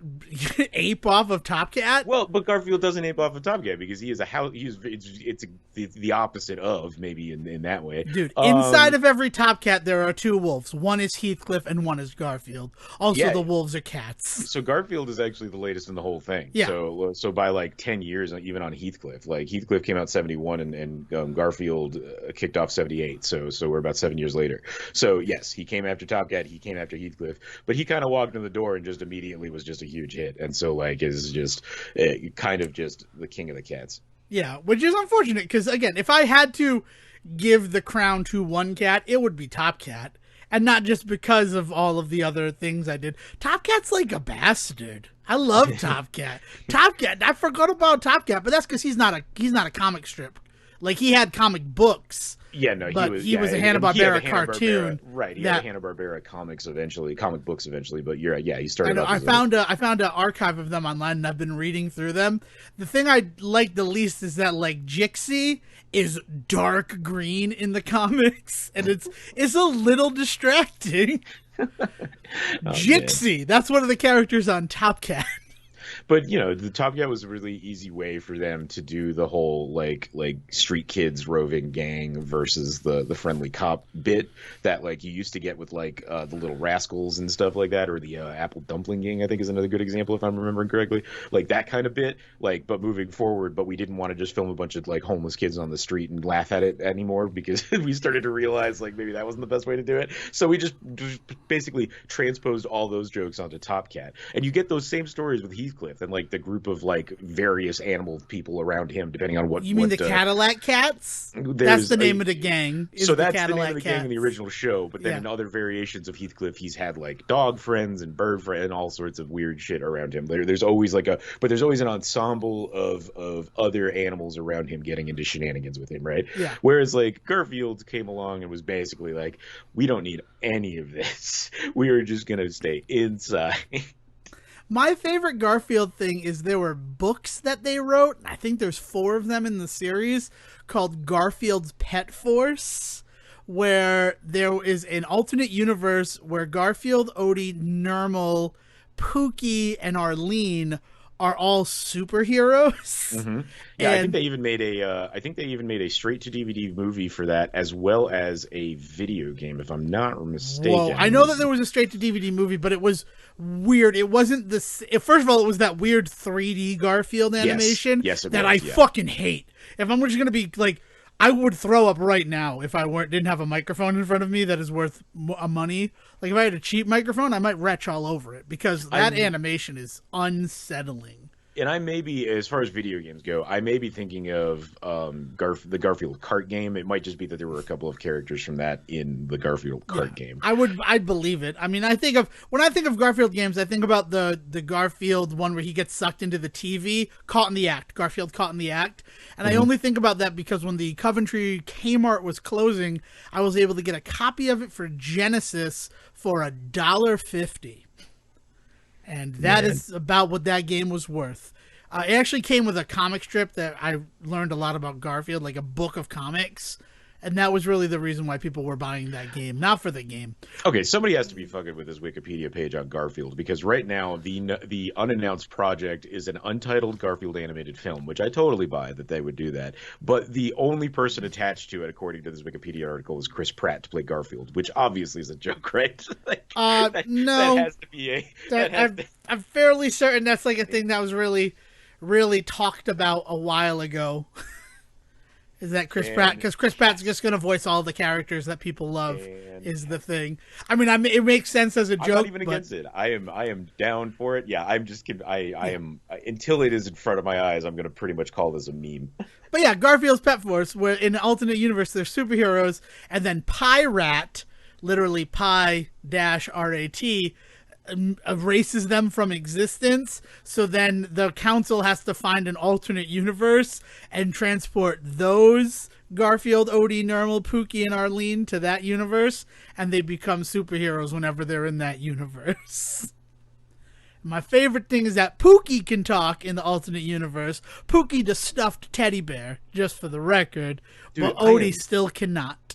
ape off of Top Cat? Well, but Garfield doesn't ape off of Top Cat because he is a house. It's the opposite of, maybe in that way. Dude, inside of every Top Cat there are two wolves. One is Heathcliff and one is Garfield. Also, the wolves are cats. So Garfield is actually the latest in the whole thing. Yeah. So by like 10 years, even on Heathcliff, like Heathcliff came out 71 and Garfield kicked off 78. So we're about 7 years later. So yes, he came after Top Cat. He came after Heathcliff, but he kind of walked in the door and just immediately was just a huge hit. And so like is just kind of just the king of the cats. Yeah, which is unfortunate because, again, if I had to give the crown to one cat, it would be Top Cat. And not just because of all of the other things I did. Top Cat's like a bastard. I love Top Cat. Top Cat, I forgot about Top Cat, but that's because he's not a comic strip. Like, he had comic books. Yeah, no, he was a Hanna-Barbera cartoon. Right, he had Hanna-Barbera comic books eventually, but he started I found an archive of them online, and I've been reading through them. The thing I like the least is that, like, Jixie is dark green in the comics, and it's a little distracting. Jixie, man. That's one of the characters on Top Cat. But the Top Cat was a really easy way for them to do the whole like street kids roving gang versus the friendly cop bit that like you used to get with like the Little Rascals and stuff like that, or the Apple Dumpling Gang, I think is another good example if I'm remembering correctly. Like that kind of bit, like, but moving forward, but we didn't want to just film a bunch of like homeless kids on the street and laugh at it anymore because we started to realize like maybe that wasn't the best way to do it. So we just basically transposed all those jokes onto Top Cat, and you get those same stories with Heathcliff and like the group of like various animal people around him, depending on what you mean. The Cadillac Cats. That's the name of the gang. So that's the name of the gang in the original show. But then in other variations of Heathcliff, he's had like dog friends and bird friends and all sorts of weird shit around him. There's always there's always an ensemble of other animals around him getting into shenanigans with him, right? Yeah. Whereas like Garfield came along and was basically like, we don't need any of this. We are just gonna stay inside. My favorite Garfield thing is there were books that they wrote. I think there's 4 of them in the series called Garfield's Pet Force, where there is an alternate universe where Garfield, Odie, Nermal, Pookie, and Arlene are all superheroes. Mm-hmm. Yeah, I think they even made a straight to DVD movie for that, as well as a video game, if I'm not mistaken. Whoa, I know that there was a straight to DVD movie, but it was weird. It wasn't first of all, it was that weird 3D Garfield animation I fucking hate. If I'm just gonna be like, I would throw up right now if I didn't have a microphone in front of me that is worth money. Like if I had a cheap microphone, I might retch all over it because that animation is unsettling. And I may be, as far as video games go, I may be thinking of the Garfield kart game. It might just be that there were a couple of characters from that in the Garfield kart game. I'd believe it. I mean, when I think of Garfield games, I think about the Garfield one where he gets sucked into the TV, Caught in the Act, Garfield Caught in the Act. And I only think about that because when the Coventry Kmart was closing, I was able to get a copy of it for Genesis for $1.50. And that is about what that game was worth. It actually came with a comic strip that I learned a lot about Garfield, like a book of comics. And that was really the reason why people were buying that game, not for the game. Okay, somebody has to be fucking with this Wikipedia page on Garfield, because right now the unannounced project is an Untitled Garfield animated film, which I totally buy that they would do that. But the only person attached to it, according to this Wikipedia article, is Chris Pratt to play Garfield, which obviously is a joke, right? No. That has to be I'm fairly certain that's like a thing that was really, really talked about a while ago. Is that Chris Pratt? Because Chris Pratt's just going to voice all the characters that people love is the thing. I mean, it makes sense as a joke. I'm not even against it. I am down for it. Yeah, I'm just I am until it is in front of my eyes, I'm going to pretty much call this a meme. But yeah, Garfield's Pet Force, where in an alternate universe they're superheroes, and then Rat, literally Pi-RAT, erases them from existence, so then the council has to find an alternate universe and transport those Garfield, Odie, Nermal, Pookie, and Arlene to that universe, and they become superheroes whenever they're in that universe. My favorite thing is that Pookie can talk in the alternate universe. Pookie the stuffed teddy bear, just for the record, but Odie still cannot.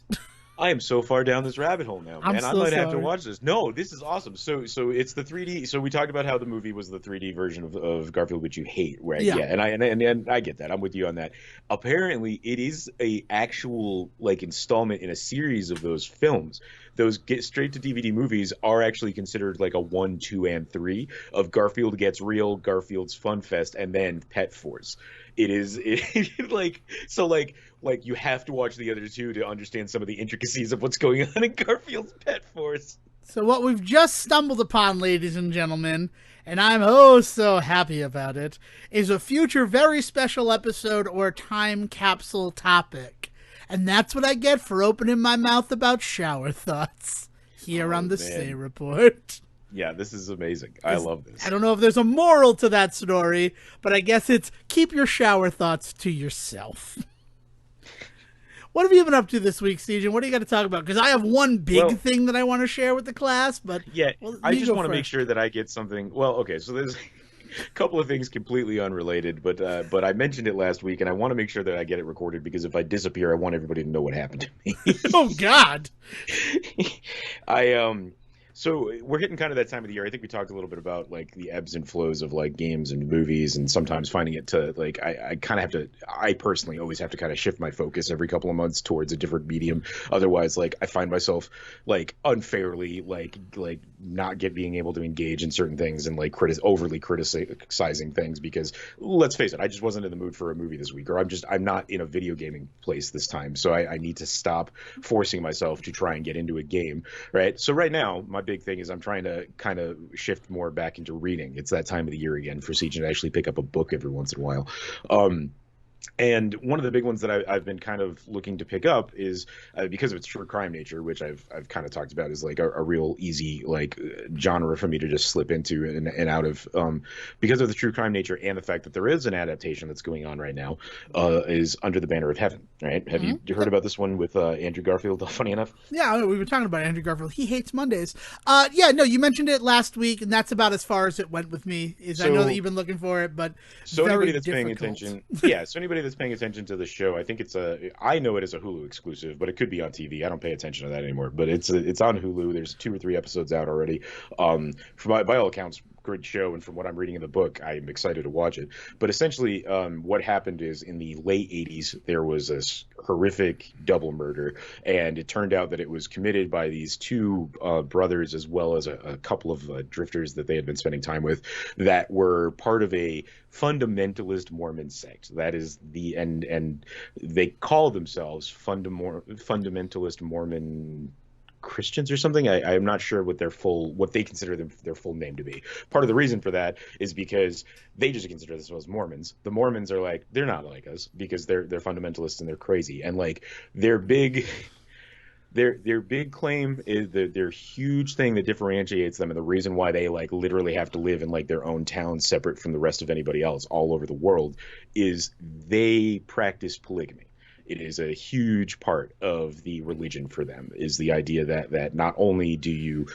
I am so far down this rabbit hole now, I'm man. I so might have to sorry. watch this. No, this is awesome. So it's the 3D. So we talked about how the movie was the 3D version of Garfield, which you hate, right? Yeah. Yeah, and I get that. I'm with you on that. Apparently, it is a actual like installment in a series of those films. Those get straight to DVD movies are actually considered like a 1, 2, and 3 of Garfield Gets Real, Garfield's Fun Fest, and then Pet Force. Like so like you have to watch the other two to understand some of the intricacies of what's going on in Garfield's Pet Force. So what we've just stumbled upon, ladies and gentlemen, and I'm oh so happy about it, is a future very special episode or time capsule topic. And that's what I get for opening my mouth about shower thoughts here on the Say Man. Report. Yeah, this is amazing. I love this. I don't know if there's a moral to that story, but I guess it's keep your shower thoughts to yourself. What have you been up to this week, Sejohn? What do you got to talk about? Because I have one big thing that I want to share with the class, but Yeah, well, I just want to make first. sure that I get something. Well, okay, so there's a couple of things completely unrelated, but I mentioned it last week, and I want to make sure that I get it recorded because if I disappear, I want everybody to know what happened to me. Oh God! I so we're hitting kind of that time of the year. I think we talked a little bit about like the ebbs and flows of like games and movies, and sometimes finding it to like I kind of have to. I personally always have to kind of shift my focus every couple of months towards a different medium. Otherwise, like I find myself like unfairly like not being able to engage in certain things and like overly criticizing things because let's face it, I just wasn't in the mood for a movie this week, or I'm not in a video gaming place this time, so I need to stop forcing myself to try and get into a game, right? So right now, my big thing is I'm trying to kind of shift more back into reading. It's that time of the year again for Siege to actually pick up a book every once in a while. And one of the big ones that I've been kind of looking to pick up is because of its true crime nature, which I've kind of talked about is like a real easy like genre for me to just slip into and out of because of the true crime nature and the fact that there is an adaptation that's going on right now is Under the Banner of Heaven, right? Have you heard about this one with Andrew Garfield? Funny enough. Yeah, we were talking about Andrew Garfield. He hates Mondays. Yeah, no, you mentioned it last week, and that's about as far as it went with me. I know that you've been looking for it, but so very anybody that's difficult. paying attention, yeah. So anybody that's paying attention to the show, I think I know it as a Hulu exclusive, but it could be on TV. I don't pay attention to that anymore, but it's on Hulu. There's 2 or 3 episodes out already. By all accounts, great show, and from what I'm reading in the book, I'm excited to watch it. But essentially, what happened is in the late 80s, there was this horrific double murder, and it turned out that it was committed by these 2 brothers as well as a couple of drifters that they had been spending time with that were part of a fundamentalist Mormon sect. That is and they call themselves fundamentalist Mormon Christians or something. I'm not sure what they consider their full name to be. Part of the reason for that is because they just consider themselves Mormons. The Mormons are like, they're not like us because they're fundamentalists and they're crazy. And like their big claim is their huge thing that differentiates them, and the reason why they like literally have to live in like their own town separate from the rest of anybody else all over the world is they practice polygamy. It is a huge part of the religion for them, is the idea that not only do you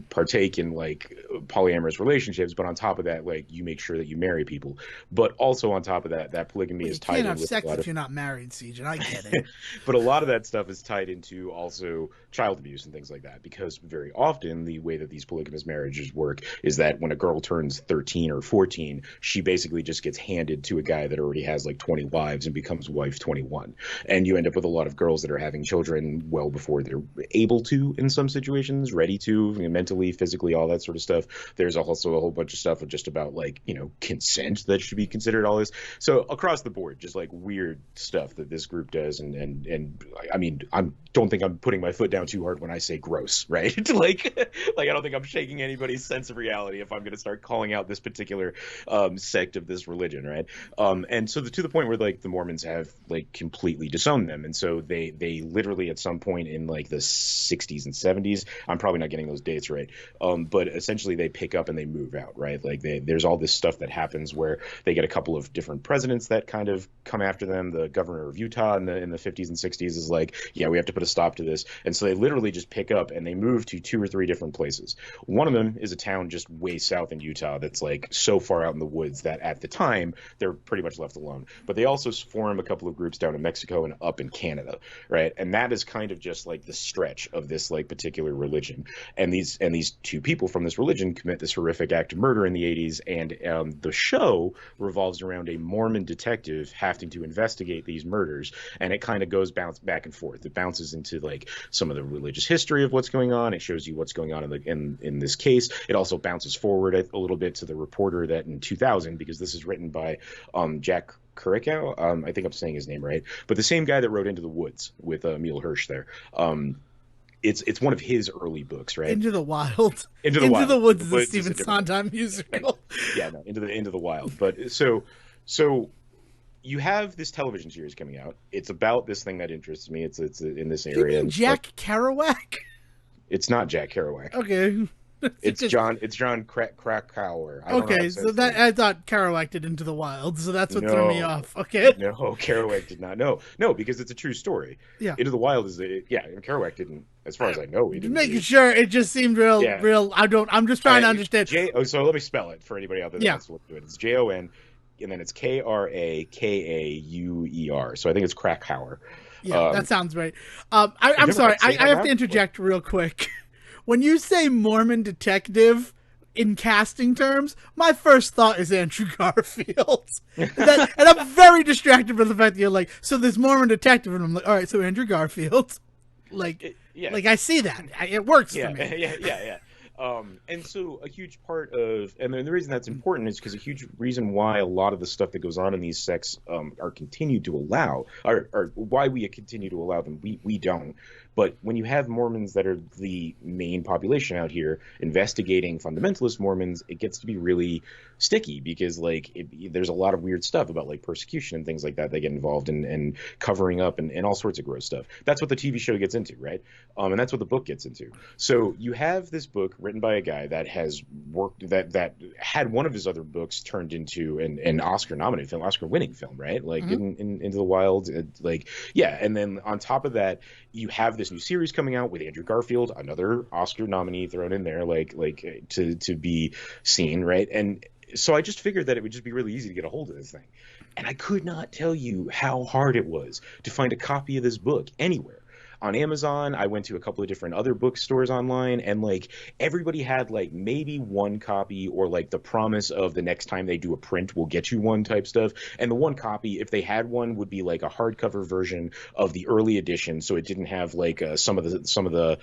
partake in like polyamorous relationships, but on top of that, like you make sure that you marry people. But also on top of that polygamy is tied in with you can't have sex if you're not married, Sejohn. I get it. But a lot of that stuff is tied into also child abuse and things like that, because very often the way that these polygamous marriages work is that when a girl turns 13 or 14, she basically just gets handed to a guy that already has like 20 wives and becomes wife 21. And you end up with a lot of girls that are having children well before they're able to, in some situations, ready to, mentally, physically, all that sort of stuff. There's also a whole bunch of stuff just about like, consent that should be considered, all this. So across the board, just like weird stuff that this group does. And I mean, don't think I'm putting my foot down too hard when I say gross, right? like I don't think I'm shaking anybody's sense of reality if I'm going to start calling out this particular sect of this religion, right? And so to the point where like the Mormons have like completely disowned them, and so they literally at some point in like the 60s and 70s, I'm probably not getting those dates right, but essentially they pick up and they move out, right? Like there's all this stuff that happens where they get a couple of different presidents that kind of come after them. The governor of Utah in the 50s and 60s is like, yeah, we have to put a stop to this, and so they literally just pick up and they move to 2 or 3 different places. One of them is a town just way south in Utah that's like so far out in the woods that at the time they're pretty much left alone. But they also form a couple of groups down in Mexico and up in Canada, right? And that is kind of just like the stretch of this like particular religion. And these two people from this religion commit this horrific act of murder in the 80s, and the show revolves around a Mormon detective having to investigate these murders, and it kind of goes back and forth. It bounces into like some of the religious history of what's going on. It shows you what's going on in this case. It also bounces forward a little bit to the reporter that in 2000, because this is written by Jack Kerouac, I think I'm saying his name right, but the same guy that wrote Into the Woods with Emil Hirsch there. It's one of his early books, right? Into the Wild. Into the Woods is a Stephen Sondheim musical. Yeah, no, Into the Wild. But so you have this television series coming out. It's about this thing that interests me. It's in this area. You mean Jack Kerouac? It's not Jack Kerouac. Okay. It's John Krakauer. Okay, so that I thought Kerouac did Into the Wild, so that's what threw me off. Okay. No, Kerouac did not. No, because it's a true story. Yeah. Into the Wild is and Kerouac didn't, as far as I know, he didn't. Making sure it just seemed real. I'm just trying to understand. So let me spell it for anybody out there that wants to look into it. It's Jon, and then it's Krakauer. So I think it's Krakauer. Yeah, that sounds right. I'm sorry. I have to interject real quick. When you say Mormon detective in casting terms, my first thought is Andrew Garfield. And I'm very distracted by the fact that you're like, so this Mormon detective, and I'm like, all right, so Andrew Garfield. Like I see that. It works for me. Yeah. And so a huge part of, and the reason that's important is because a huge reason why a lot of the stuff that goes on in these sects are continued to allow, or why we continue to allow them, we don't. But when you have Mormons that are the main population out here investigating fundamentalist Mormons, it gets to be really sticky because there's a lot of weird stuff about like persecution and things like that they get involved in, and covering up and all sorts of gross stuff. That's what the TV show gets into, right? And that's what the book gets into. So you have this book written by a guy that has worked, that had one of his other books turned into an Oscar-nominated film, Oscar-winning film, right? Like Into the Wild, and then on top of that, you have this new series coming out with Andrew Garfield, another Oscar nominee thrown in there, to be seen, right? And so I just figured that it would just be really easy to get a hold of this thing. And I could not tell you how hard it was to find a copy of this book anywhere. On Amazon, I went to a couple of different other bookstores online, and everybody had maybe one copy, or the promise of the next time they do a print, we'll get you one type stuff. And the one copy, if they had one, would be a hardcover version of the early edition, so it didn't have some of the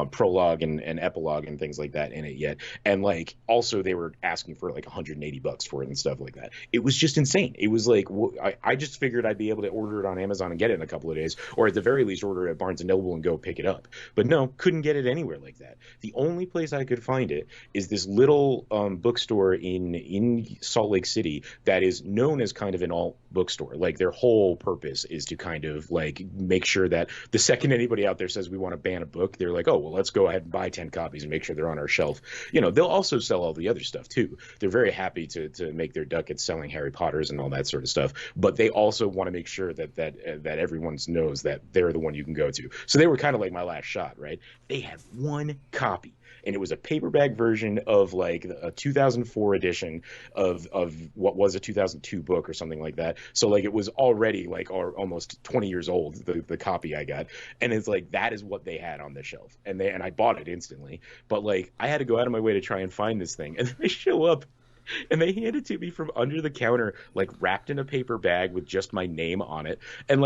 prologue and epilogue and things like that in it yet. And also they were asking for $180 for it and stuff like that. It was just insane. It was I just figured I'd be able to order it on Amazon and get it in a couple of days, or at the very least order it at Barnes & Noble and go pick it up. But no, couldn't get it anywhere like that. The only place I could find it is this little bookstore in Salt Lake City that is known as kind of an alt bookstore. Their whole purpose is to kind of make sure that the second anybody out there says we want to ban a book, they're like, oh, well, let's go ahead and buy 10 copies and make sure they're on our shelf. They'll also sell all the other stuff too. They're very happy to make their ducats selling Harry Potters and all that sort of stuff, but they also want to make sure that everyone knows that they're the one you can go to. So they were kind of like my last shot, right? They had one copy, and it was a paperback version of a 2004 edition of what was a 2002 book or something like that. So it was already almost 20 years old, the copy I got. And it's that is what they had on the shelf. And I bought it instantly. But I had to go out of my way to try and find this thing. And then they show up and they hand it to me from under the counter, wrapped in a paper bag with just my name on it. And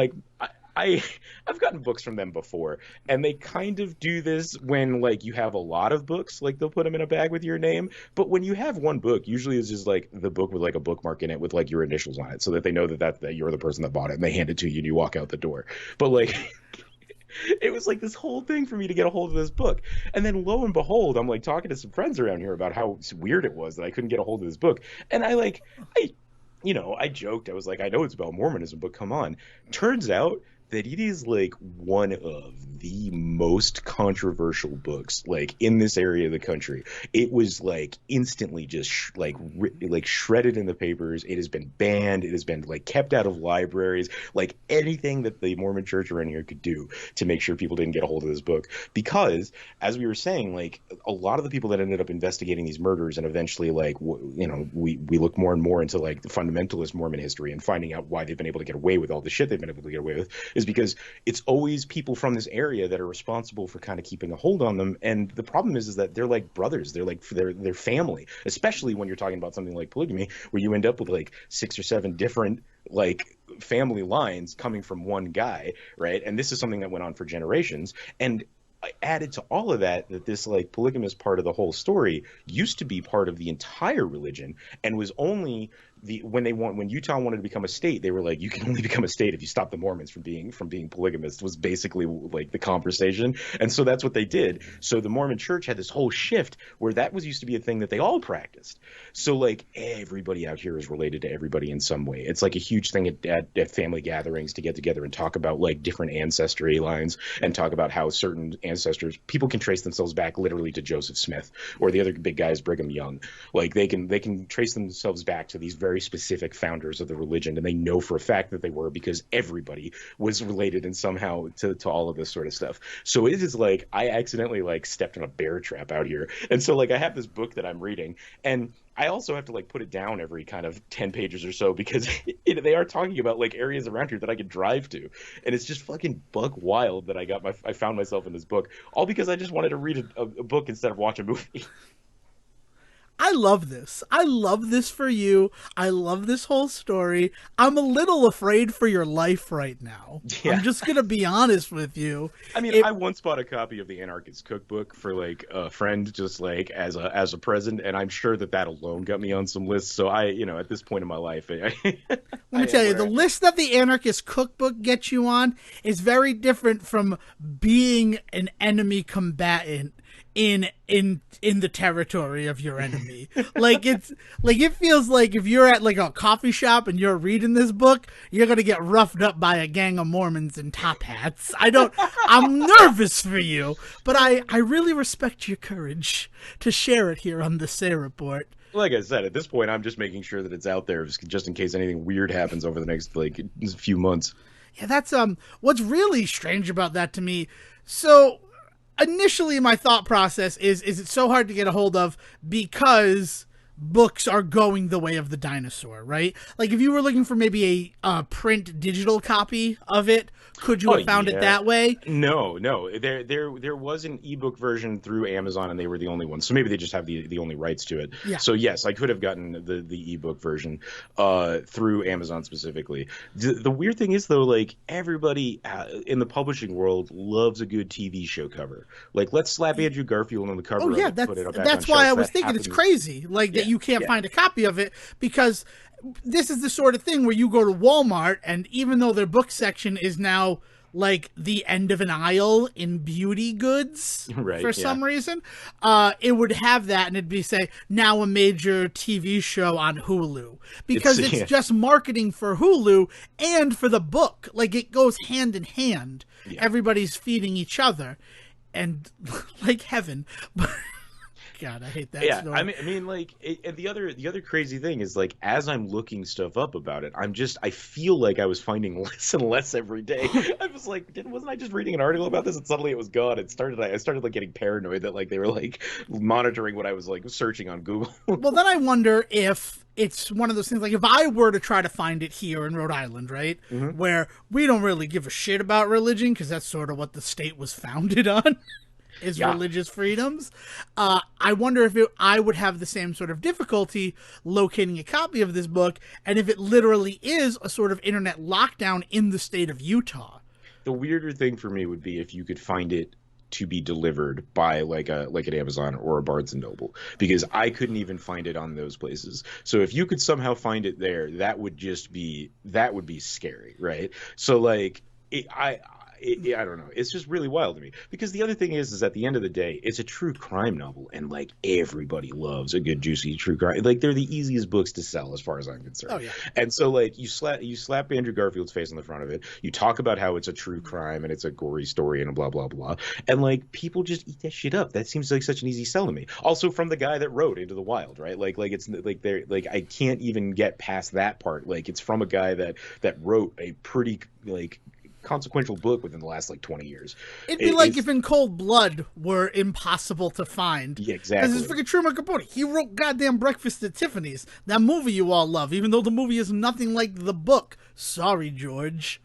I've gotten books from them before, and they kind of do this when you have a lot of books, they'll put them in a bag with your name. But when you have one book, usually it's just the book with a bookmark in it with your initials on it, so that they know that you're the person that bought it, and they hand it to you and you walk out the door. But it was this whole thing for me to get a hold of this book. And then lo and behold, I'm talking to some friends around here about how weird it was that I couldn't get a hold of this book. And I joked. I was I know it's about Mormonism, but come on. Turns out that it is like one of the most controversial books like in this area of the country. It was like instantly just like shredded in the papers. It has been banned. It has been like kept out of libraries, like anything that the Mormon church around here could do to make sure people didn't get a hold of this book. Because as we were saying, like a lot of the people that ended up investigating these murders and eventually like we look more and more into like the fundamentalist Mormon history and finding out why they've been able to get away with all the shit they've been able to get away with is because it's always people from this area that are responsible for kind of keeping a hold on them. And the problem is that they're like brothers. They're like their family, especially when you're talking about something like polygamy, where you end up with like 6 or 7 different like family lines coming from one guy, right? And this is something that went on for generations. And added to all of that, that this like polygamous part of the whole story used to be part of the entire religion and was only when Utah wanted to become a state, they were like, you can only become a state if you stop the Mormons from being polygamous, was basically like the conversation. And so that's what they did. So the Mormon church had this whole shift where that was used to be a thing that they all practiced. So like everybody out here is related to everybody in some way. It's like a huge thing at family gatherings to get together and talk about like different ancestry lines and talk about how certain ancestors, people can trace themselves back literally to Joseph Smith, or the other big guy is Brigham Young. Like they can trace themselves back to these very specific founders of the religion, and they know for a fact that they were, because everybody was related in somehow to all of this sort of stuff. So it is like I accidentally like stepped in a bear trap out here. And so like I have this book that I'm reading, and I also have to like put it down every kind of 10 pages or so because they are talking about like areas around here that I could drive to, and it's just fucking buck wild that I found myself in this book, all because I just wanted to read a book instead of watch a movie. I love this. I love this for you. I love this whole story. I'm a little afraid for your life right now. Yeah. I'm just going to be honest with you. I mean, I once bought a copy of the Anarchist Cookbook for like a friend, just like as a present, and I'm sure that alone got me on some lists. So I, at this point in my life, let me tell you, the list that the Anarchist Cookbook gets you on is very different from being an enemy combatant in the territory of your enemy. Like it's like it feels like if you're at like a coffee shop and you're reading this book, you're gonna get roughed up by a gang of Mormons in top hats. I'm nervous for you, but I really respect your courage to share it here on the Say Report. Like I said, at this point, I'm just making sure that it's out there just in case anything weird happens over the next like few months. Yeah, that's what's really strange about that to me. So initially my thought process is it so hard to get a hold of because books are going the way of the dinosaur, right? Like if you were looking for maybe a print digital copy of it, could you have found it that way? No. There was an ebook version through Amazon, and they were the only ones. So maybe they just have the only rights to it. Yeah. So yes, I could have gotten the ebook version through Amazon specifically. The weird thing is though, like everybody in the publishing world loves a good TV show cover. Like let's slap Andrew Garfield on the cover. Oh yeah, that's why I was thinking it's crazy. Like that you can't find a copy of it, because this is the sort of thing where you go to Walmart, and even though their book section is now like the end of an aisle in beauty goods for some reason, it would have that, and it'd be say now a major TV show on Hulu, because it's just marketing for Hulu and for the book. Like it goes hand in hand. Yeah. Everybody's feeding each other, and like heaven. God, I hate that. Yeah, story. I mean, like, and the other crazy thing is, like, as I'm looking stuff up about it, I feel like I was finding less and less every day. I was like, wasn't I just reading an article about this, and suddenly it was gone? I started like getting paranoid that like they were like monitoring what I was like searching on Google. Well, then I wonder if it's one of those things, like if I were to try to find it here in Rhode Island, right, where we don't really give a shit about religion because that's sort of what the state was founded on. Is religious freedoms. I wonder if I would have the same sort of difficulty locating a copy of this book, and if it literally is a sort of internet lockdown in the state of Utah. The weirder thing for me would be if you could find it to be delivered by like an Amazon or a Barnes and Noble, because I couldn't even find it on those places. So if you could somehow find it there, that would be scary, right? So like I don't know. It's just really wild to me because the other thing is at the end of the day, it's a true crime novel, and like everybody loves a good juicy true crime. Like they're the easiest books to sell as far as I'm concerned. Oh yeah. And so like you slap Andrew Garfield's face on the front of it. You talk about how it's a true crime and it's a gory story and blah blah blah, and like people just eat that shit up. That seems like such an easy sell to me. Also from the guy that wrote Into the Wild, right? Like it's like they're like I can't even get past that part. Like it's from a guy that wrote a pretty like consequential book within the last like 20 years. It'd be like if In Cold Blood were impossible to find. Yeah, exactly. Because it's freaking Truman Capote. He wrote goddamn Breakfast at Tiffany's. That movie you all love, even though the movie is nothing like the book. Sorry, George.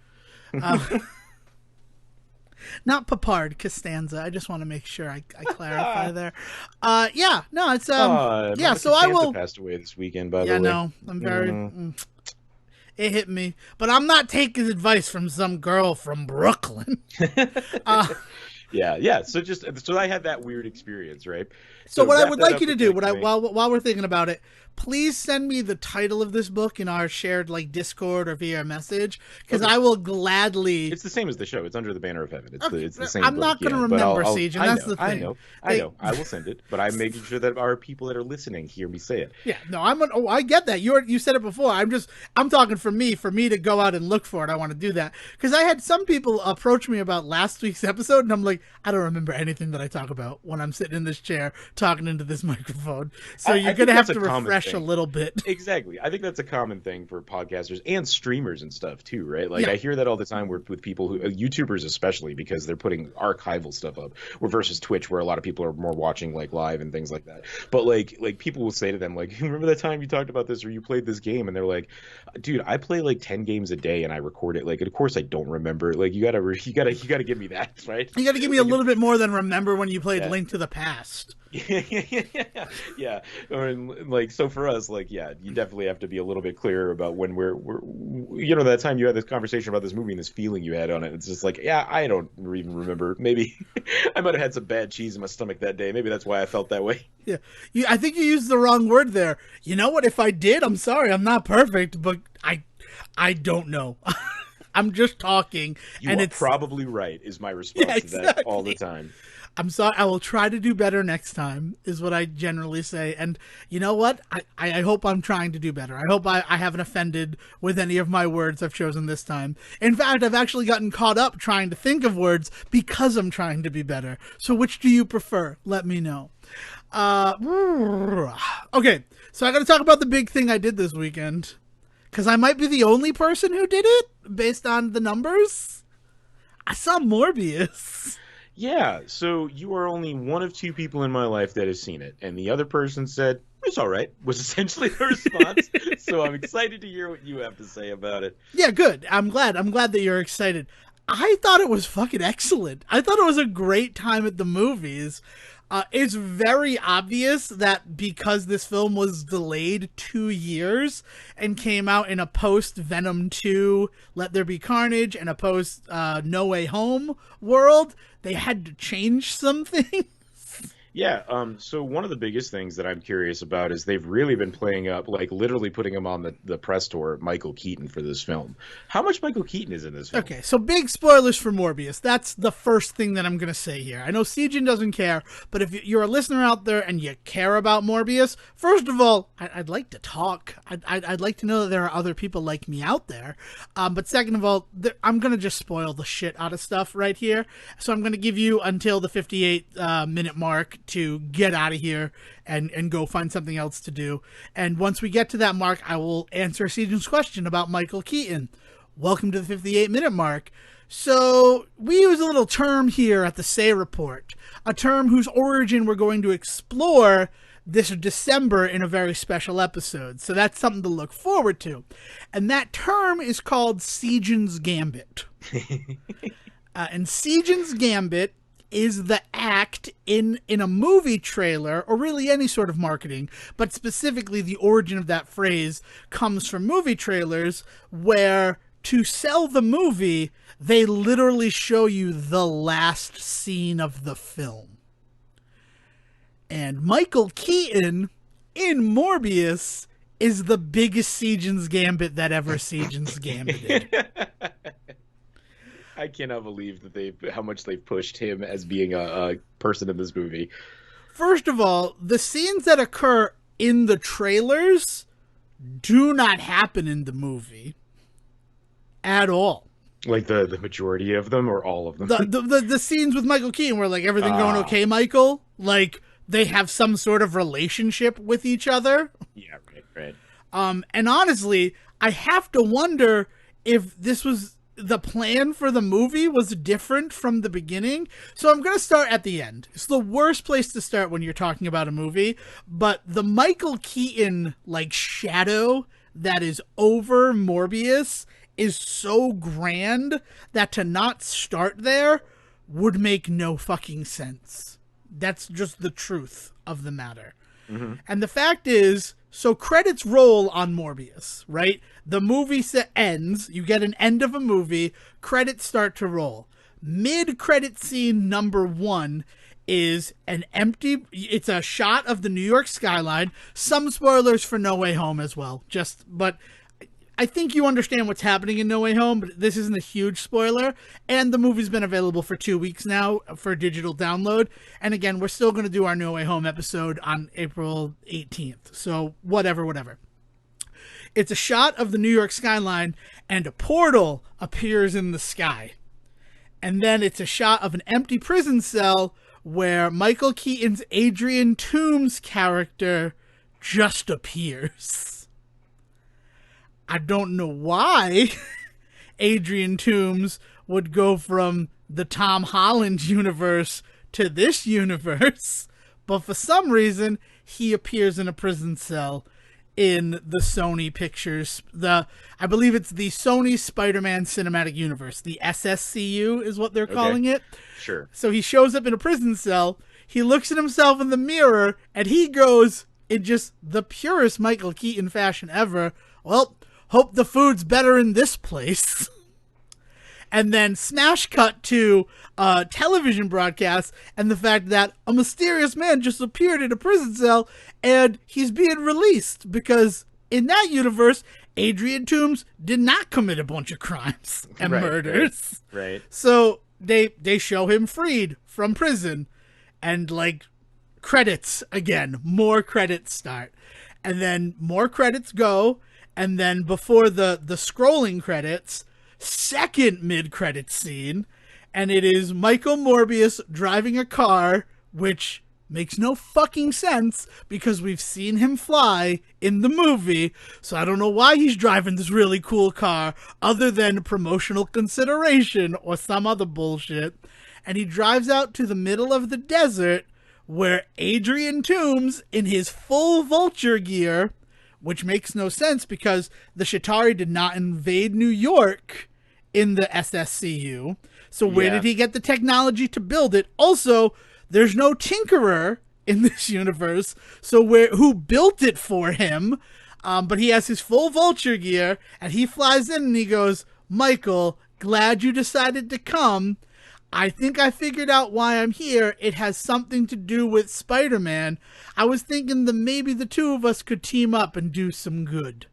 Not Papard, Costanza. I just want to make sure I clarify there. Yeah, no, it's yeah. So I will. Passed away this weekend, by the way. Yeah, no, I'm very. It hit me, but I'm not taking advice from some girl from Brooklyn. Yeah. So I had that weird experience, right? So what I would like you to do, while we're thinking about it, please send me the title of this book in our shared like Discord or via message, because I will gladly. It's the same as the show. It's Under the Banner of Heaven. It's the same. I'm not going to remember, Sejohn. That's the thing. I know. I will send it, but I'm making sure that our people that are listening hear me say it. Yeah, no, I get that. You said it before. I'm talking for me to go out and look for it. I want to do that because I had some people approach me about last week's episode, and I'm like, I don't remember anything that I talk about when I'm sitting in this chair talking into this microphone. So you're going to have to refresh a little bit. Exactly. I think that's a common thing for podcasters and streamers and stuff too, right? Like I hear that all the time with people who YouTubers especially, because they're putting archival stuff up versus Twitch, where a lot of people are more watching like live and things like that. But like people will say to them like, remember that time you talked about this or you played this game? And they're like, dude, I play like 10 games a day and I record it. Like, of course I don't remember. Like you gotta give me that, right? You gotta give me a little bit more than remember when you played Link to the Past. Yeah. Like, so for us, like, yeah, you definitely have to be a little bit clearer about when we're that time you had this conversation about this movie and this feeling you had on it. It's just like, yeah, I don't even remember. Maybe I might have had some bad cheese in my stomach that day. Maybe that's why I felt that way. Yeah. I think you used the wrong word there. You know what? If I did, I'm sorry. I'm not perfect, but I don't know. I'm just talking. It's probably right is my response to that all the time. I'm sorry. I will try to do better next time is what I generally say. And you know what? I hope I'm trying to do better. I hope I haven't offended with any of my words I've chosen this time. In fact, I've actually gotten caught up trying to think of words because I'm trying to be better. So which do you prefer? Let me know. Okay. So I got to talk about the big thing I did this weekend, because I might be the only person who did it based on the numbers. I saw Morbius. Yeah, so you are only one of two people in my life that has seen it, and the other person said, it's all right, was essentially the response. So I'm excited to hear what you have to say about it. Yeah, good. I'm glad that you're excited. I thought it was fucking excellent. I thought it was a great time at the movies. It's very obvious that because this film was delayed 2 years and came out in a post Venom 2 Let There Be Carnage and a post No Way Home world, they had to change something. Yeah, so one of the biggest things that I'm curious about is they've really been playing up, like literally putting him on the press tour, Michael Keaton, for this film. How much Michael Keaton is in this film? Okay, so big spoilers for Morbius. That's the first thing that I'm going to say here. I know Sejohn doesn't care, but if you're a listener out there and you care about Morbius, first of all, I'd like to talk. I'd like to know that there are other people like me out there. But second of all, I'm going to just spoil the shit out of stuff right here. So I'm going to give you until the 58-minute mark to get out of here and go find something else to do. And once we get to that mark, I will answer Sejohn's question about Michael Keaton. Welcome to the 58-minute mark. So we use a little term here at the Say Report, a term whose origin we're going to explore this December in a very special episode. So that's something to look forward to. And that term is called Sejohn's Gambit. And Sejohn's Gambit is the act in a movie trailer, or really any sort of marketing, but specifically the origin of that phrase comes from movie trailers, where to sell the movie, they literally show you the last scene of the film. And Michael Keaton in Morbius is the biggest Sejohn's Gambit that ever Sejohn's Gambited. I cannot believe that how much they've pushed him as being a person in this movie. First of all, the scenes that occur in the trailers do not happen in the movie at all. Like the majority of them, or all of them? The scenes with Michael Keaton where, like, everything going okay, Michael? Like, they have some sort of relationship with each other. Yeah, right. And honestly, I have to wonder if this was the plan for the movie was different from the beginning. So I'm going to start at the end. It's the worst place to start when you're talking about a movie, but the Michael Keaton, like, shadow that is over Morbius is so grand that to not start there would make no fucking sense. That's just the truth of the matter. Mm-hmm. And the fact is, so credits roll on Morbius, right? The movie ends, you get an end of a movie, credits start to roll. Mid-credit scene number 1 is it's a shot of the New York skyline. Some spoilers for No Way Home as well, but I think you understand what's happening in No Way Home, but this isn't a huge spoiler. And the movie's been available for 2 weeks now for digital download. And again, we're still going to do our No Way Home episode on April 18th. So whatever. It's a shot of the New York skyline and a portal appears in the sky. And then it's a shot of an empty prison cell where Michael Keaton's Adrian Toomes character just appears. I don't know why Adrian Toomes would go from the Tom Holland universe to this universe, but for some reason, he appears in a prison cell in the Sony Pictures. I believe it's the Sony Spider-Man Cinematic Universe. The SSCU is what they're calling it. Sure. So he shows up in a prison cell, he looks at himself in the mirror, and he goes, in just the purest Michael Keaton fashion ever, well, hope the food's better in this place. And then smash cut to television broadcast and the fact that a mysterious man just appeared in a prison cell and he's being released because in that universe, Adrian Toomes did not commit a bunch of crimes and murders. Right. So they show him freed from prison and, like, credits again. More credits start. And then more credits go. And then before the scrolling credits, second mid-credit scene, and it is Michael Morbius driving a car, which makes no fucking sense because we've seen him fly in the movie, so I don't know why he's driving this really cool car other than promotional consideration or some other bullshit. And he drives out to the middle of the desert where Adrian Toomes, in his full vulture gear, which makes no sense because the Chitauri did not invade New York in the SSCU. So where did he get the technology to build it? Also, there's no tinkerer in this universe. So who built it for him? But he has his full vulture gear and he flies in and he goes, Michael, glad you decided to come. I think I figured out why I'm here. It has something to do with Spider-Man. I was thinking that maybe the two of us could team up and do some good.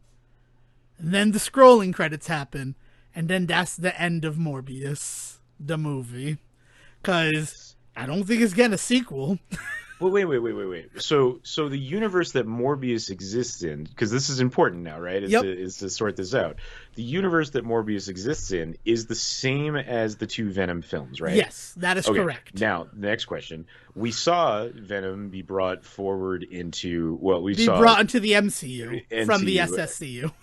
And then the scrolling credits happen. And then that's the end of Morbius, the movie. Because I don't think it's getting a sequel. Well, wait. So the universe that Morbius exists in, because this is important now, right? Is to sort this out. The universe that Morbius exists in is the same as the 2 Venom films, right? Yes, that is correct. Now, the next question. We saw Venom be brought forward into, brought into the MCU. From the SSCU.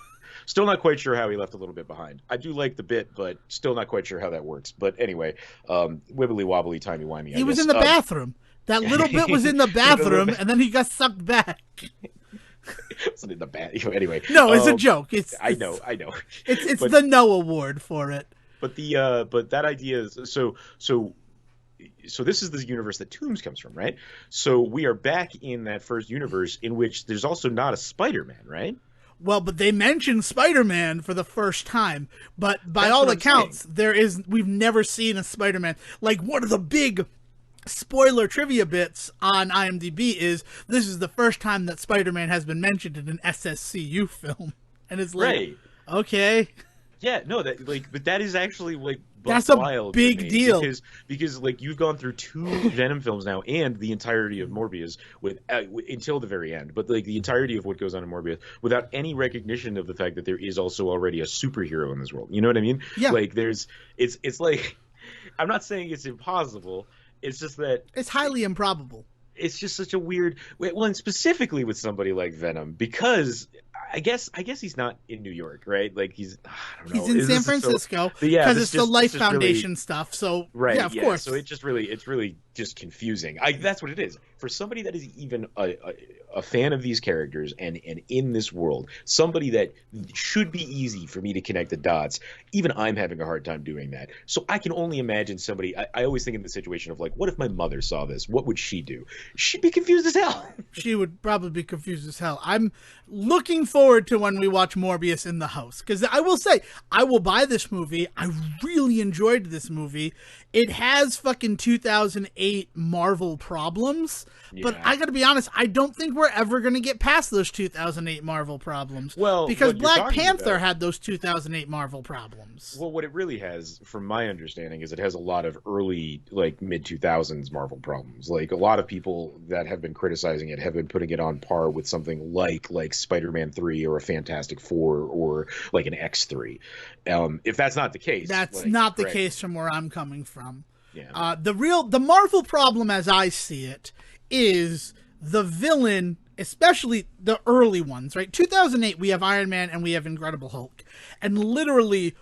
Still not quite sure how he left a little bit behind. I do like the bit, but still not quite sure how that works. But anyway, wibbly wobbly, timey wimey. He was in the bathroom. That little bit was in the bathroom, and then he got sucked back. Wasn't in the bathroom anyway. No, it's a joke. I know. It's the No Award for it. But but that idea is so this is the universe that Toomes comes from, right? So we are back in that first universe in which there's also not a Spider-Man, right? Well, but they mentioned Spider-Man for the first time. But by all accounts, we've never seen a Spider-Man. Like, one of the big spoiler trivia bits on IMDb is this is the first time that Spider-Man has been mentioned in an SSCU film. And it's like, okay. Yeah, no, that like, but that is actually like buck That's a wild to big me deal. because like you've gone through two Venom films now and the entirety of Morbius with until the very end, but like the entirety of what goes on in Morbius without any recognition of the fact that there is also already a superhero in this world. You know what I mean? Yeah, Like it's like I'm not saying it's impossible. It's just that it's highly improbable. it's just such a weird well, and specifically with somebody like Venom because I guess he's not in New York, right? Like I don't He's know. in San This is so Francisco but yeah, because it's the this Life just really Foundation stuff. So yeah, right. of Yeah, course. so it's really just confusing. That's what it is for somebody that is even a fan of these characters and in this world, somebody that should be easy for me to connect the dots. Even I'm having a hard time doing that. So I can only imagine somebody. I always think in the situation of like, what if my mother saw this? What would she do? She'd be confused as hell. She would probably be confused as hell. I'm looking forward to when we watch Morbius in the house. Because I will say, I will buy this movie. I really enjoyed this movie. It has fucking 2008 Marvel problems. But Yeah. I gotta be honest, I don't think we're ever gonna get past those 2008 Marvel problems. Well, because what you're Black talking Panther about- had those 2008 Marvel problems. Well, what it really has, from my understanding, is it has a lot of early, like mid 2000s Marvel problems. Like a lot of people that have been criticizing it have been putting it on par with something like Spider-Man 3 or a Fantastic Four or like an X3. If that's not the case, That's like, not the right. case from where I'm coming from. Yeah. The Marvel problem as I see it is the villain, especially the early ones, right? 2008, we have Iron Man and we have Incredible Hulk. And literally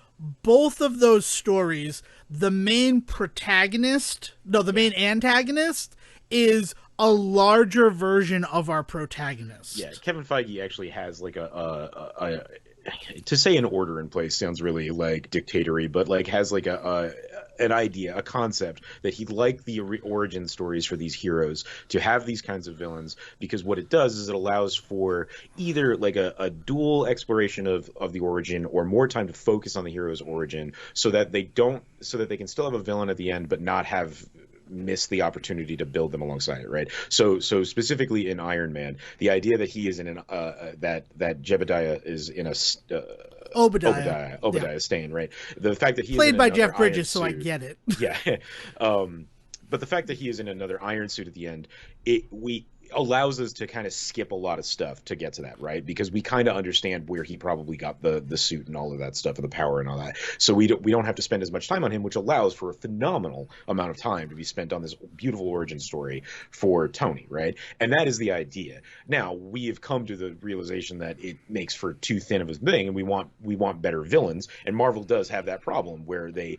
both of those stories, the main main antagonist is a larger version of our protagonist. Yeah, Kevin Feige actually has like to say an order in place sounds really like dictatory, but like has like an idea, a concept that he'd like the origin stories for these heroes to have these kinds of villains, because what it does is it allows for either like a dual exploration of the origin or more time to focus on the hero's origin so that they can still have a villain at the end but not have miss the opportunity to build them alongside it, right? So specifically in Iron Man, the idea that he is in an that Jebediah is in a Obadiah Stane, right? The fact that he played is in by another Jeff Bridges, so iron I suit, get it. yeah. But the fact that he is in another iron suit at the end, we allows us to kind of skip a lot of stuff to get to that, right? Because we kind of understand where he probably got the suit and all of that stuff and the power and all that. So we don't have to spend as much time on him, which allows for a phenomenal amount of time to be spent on this beautiful origin story for Tony, right? And that is the idea. Now, we have come to the realization that it makes for too thin of a thing, and we want better villains, and Marvel does have that problem where they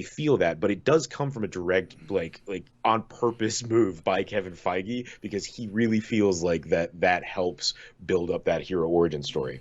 feel that, but it does come from a direct like on purpose move by Kevin Feige, because he really feels like that helps build up that hero origin story.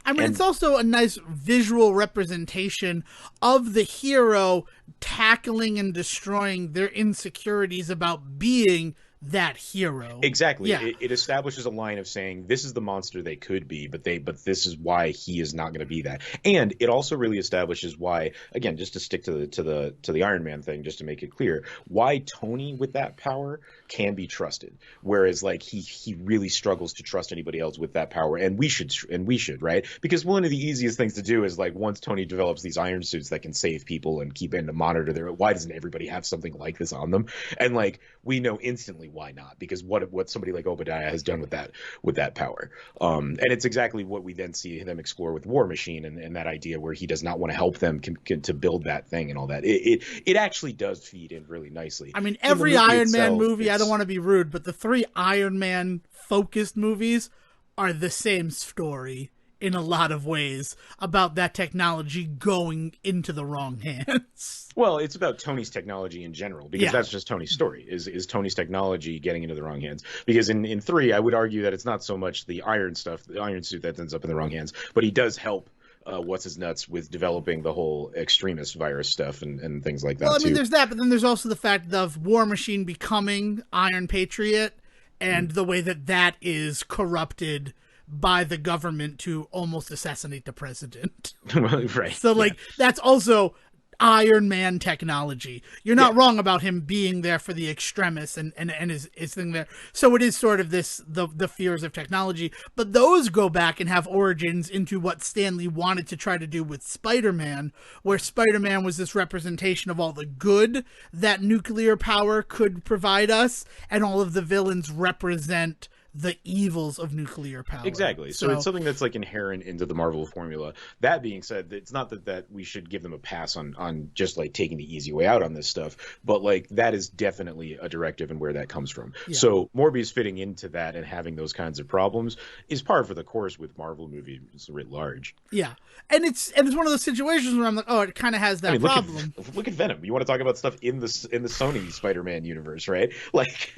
I mean, it's also a nice visual representation of the hero tackling and destroying their insecurities about being that hero. Exactly. Yeah. It establishes a line of saying this is the monster they could be, but this is why he is not going to be that. And it also really establishes why, again, just to stick to the Iron Man thing, just to make it clear, why Tony with that power can be trusted, whereas like he really struggles to trust anybody else with that power, and we should, right? Because one of the easiest things to do is like once Tony develops these iron suits that can save people and keep in to monitor their, why doesn't everybody have something like this on them? And like we know instantly why not, because what somebody like Obadiah has done with that power, and it's exactly what we then see them explore with War Machine and that idea where he does not want to help them to build that thing and all that. It actually does feed in really nicely. I mean, every Iron Man movie, I don't it's- want to be rude, but the 3 Iron Man focused movies are the same story in a lot of ways about that technology going into the wrong hands. Well, it's about Tony's technology in general, because Yeah. that's just Tony's story, is Tony's technology getting into the wrong hands. Because in 3, I would argue that it's not so much the iron stuff, the iron suit that ends up in the wrong hands, but he does help what's his nuts with developing the whole extremist virus stuff and things like that. Well, I mean, too. there's that, but then there's also the fact of War Machine becoming Iron Patriot and the way that is corrupted by the government to almost assassinate the president. Right. So, like, that's also Iron Man technology. You're not wrong about him being there for the extremis and his thing there. So it is sort of this, the fears of technology, but those go back and have origins into what Stan Lee wanted to try to do with Spider-Man, where Spider-Man was this representation of all the good that nuclear power could provide us, and all of the villains represent the evils of nuclear power. Exactly. So it's something that's like inherent into the Marvel formula. That being said, it's not that we should give them a pass on just like taking the easy way out on this stuff, but like that is definitely a directive and where that comes from. Yeah. So Morbius fitting into that and having those kinds of problems is par for the course with Marvel movies writ large. Yeah. And it's one of those situations where I'm like, oh, it kind of has that problem. Look at Venom. You want to talk about stuff in the Sony Spider-Man universe, right? Like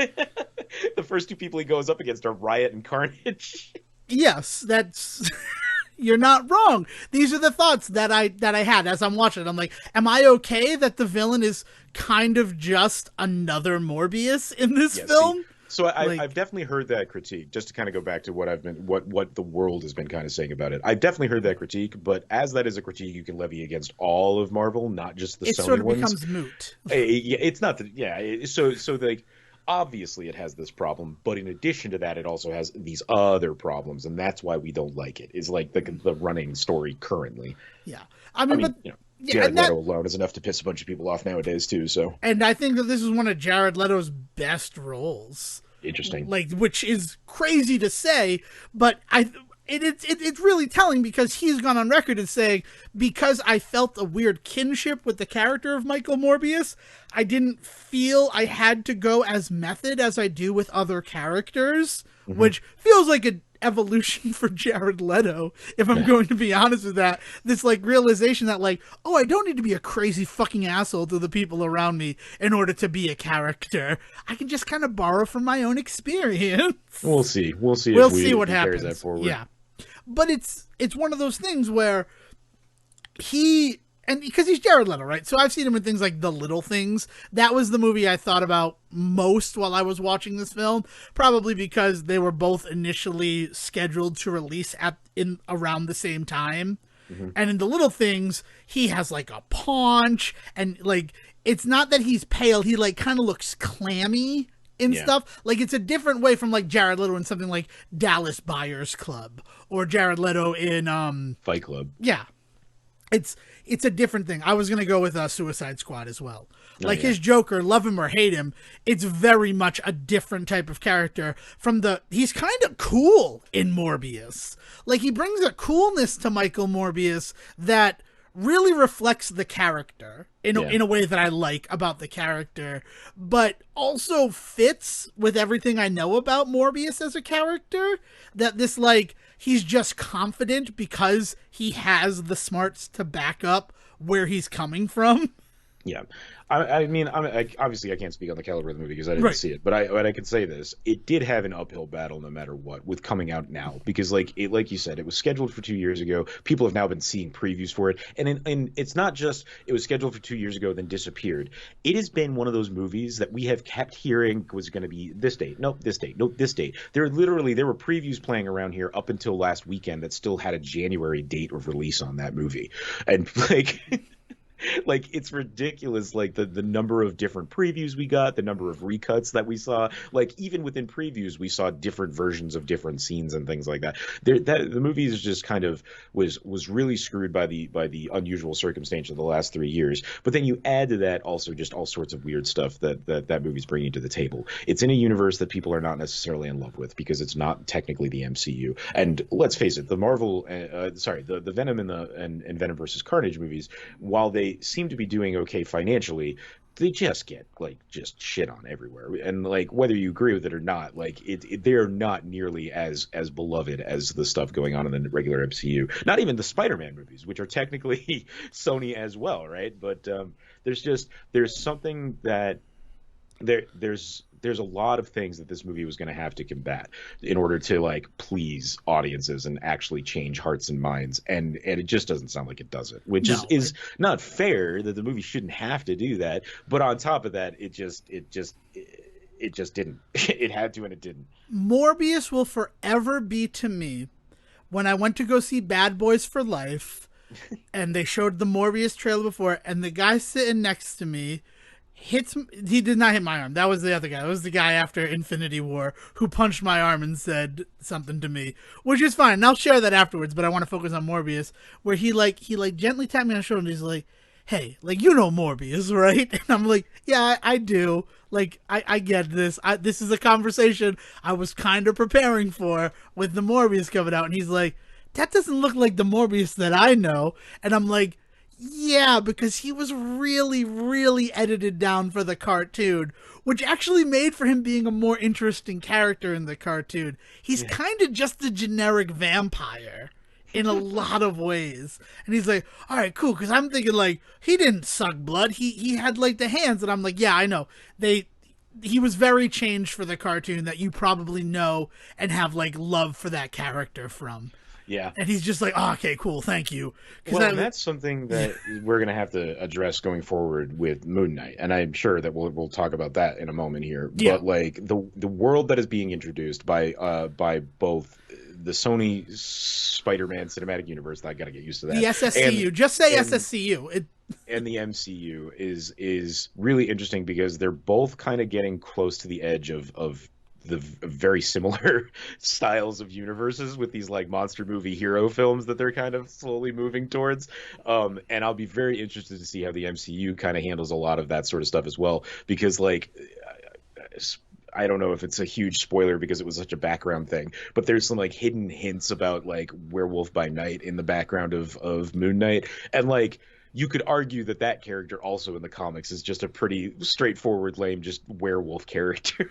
the first two people he goes up against are Riot and Carnage. Yes, that's you're not wrong. These are the thoughts that I had as I'm watching it. I'm like, am I okay that the villain is kind of just another Morbius in this film? So I've definitely heard that critique, just to kind of go back to what the world has been kind of saying about it. I've definitely heard that critique, but as that is a critique you can levy against all of Marvel, not just the Sony ones. It sort of becomes moot. It's not so like, obviously it has this problem, but in addition to that, it also has these other problems, and that's why we don't like it. Is like the running story currently. Yeah, I mean, but you know, Jared Leto alone is enough to piss a bunch of people off nowadays too. So, and I think that this is one of Jared Leto's best roles. Interesting, like, which is crazy to say, but it's really telling, because he's gone on record as saying, because I felt a weird kinship with the character of Michael Morbius, I didn't feel I had to go as method as I do with other characters, which feels like an evolution for Jared Leto, if I'm going to be honest with that. This like realization that like, oh, I don't need to be a crazy fucking asshole to the people around me in order to be a character. I can just kind of borrow from my own experience. We'll see. We'll see what happens. That forward. Yeah. But it's one of those things where because he's Jared Leto, right? So I've seen him in things like The Little Things. That was the movie I thought about most while I was watching this film, probably because they were both initially scheduled to release around the same time. And in The Little Things, he has like a paunch, and like, it's not that he's pale, he like kind of looks clammy and stuff. Like, it's a different way from like Jared Leto in something like Dallas Buyers Club or Jared Leto in Fight Club. Yeah. It's a different thing. I was going to go with Suicide Squad as well. Like, his Joker, love him or hate him, it's very much a different type of character from he's kind of cool in Morbius. Like, he brings a coolness to Michael Morbius that really reflects the character in a way that I like about the character, but also fits with everything I know about Morbius as a character, that this, like, he's just confident because he has the smarts to back up where he's coming from. Yeah. I mean, obviously I can't speak on the caliber of the movie because I didn't see it, but I can say this: it did have an uphill battle no matter what with coming out now, because like you said, it was scheduled for 2 years ago. People have now been seeing previews for it, and it's not just it was scheduled for 2 years ago then disappeared. It has been one of those movies that we have kept hearing was going to be this date, nope, this date, nope, this date. There were previews playing around here up until last weekend that still had a January date of release on that movie, and like. Like, it's ridiculous, like the number of different previews we got, the number of recuts that we saw. Like, even within previews we saw different versions of different scenes and things like that. The movie is just kind of was really screwed by the unusual circumstance of the last 3 years. But then you add to that also just all sorts of weird stuff that movie's bringing to the table. It's in a universe that people are not necessarily in love with because it's not technically the MCU. And let's face it, the Marvel the Venom and Venom versus Carnage movies, while they seem to be doing okay financially, they just get just shit on everywhere. And like, whether you agree with it or not, like they're not nearly as beloved as the stuff going on in the regular MCU. Not even the Spider-Man movies, which are technically Sony as well, right? But there's something that there's a lot of things that this movie was going to have to combat in order to like please audiences and actually change hearts and minds, and it just doesn't sound like it does it, which is not fair that the movie shouldn't have to do that. But on top of that, it just didn't. It had to, and it didn't. Morbius will forever be to me, when I went to go see Bad Boys for Life, and they showed the Morbius trailer before, and the guy sitting next to me he did not hit my arm. That was the other guy. That was the guy after Infinity War who punched my arm and said something to me, which is fine. And I'll share that afterwards, but I want to focus on Morbius, where he gently tapped me on the shoulder and he's like, hey, like, you know Morbius, right? And I'm like, yeah, I do. Like, I get this. This is a conversation I was kind of preparing for with the Morbius coming out. And he's like, that doesn't look like the Morbius that I know. And I'm like, yeah, because he was really, really edited down for the cartoon, which actually made for him being a more interesting character in the cartoon. He's kind of just a generic vampire in a lot of ways. And he's like, all right, cool, because I'm thinking, like, he didn't suck blood. He had, like, the hands. And I'm like, yeah, I know. He was very changed for the cartoon that you probably know and have, like, love for that character from. Yeah. And he's just like, oh, okay, cool, thank you. Well, that's something that we're going to have to address going forward with Moon Knight. And I'm sure that we'll talk about that in a moment here. Yeah. But, like, the world that is being introduced by both the Sony Spider-Man cinematic universe, I got to get used to that. The SSCU. Just say SSCU. And the MCU is really interesting because they're both kind of getting close to the edge of the very similar styles of universes with these like monster movie hero films that they're kind of slowly moving towards. And I'll be very interested to see how the MCU kind of handles a lot of that sort of stuff as well, because like, I don't know if it's a huge spoiler because it was such a background thing, but there's some like hidden hints about like Werewolf by Night in the background of Moon Knight. And like, you could argue that character also in the comics is just a pretty straightforward, lame, just werewolf character.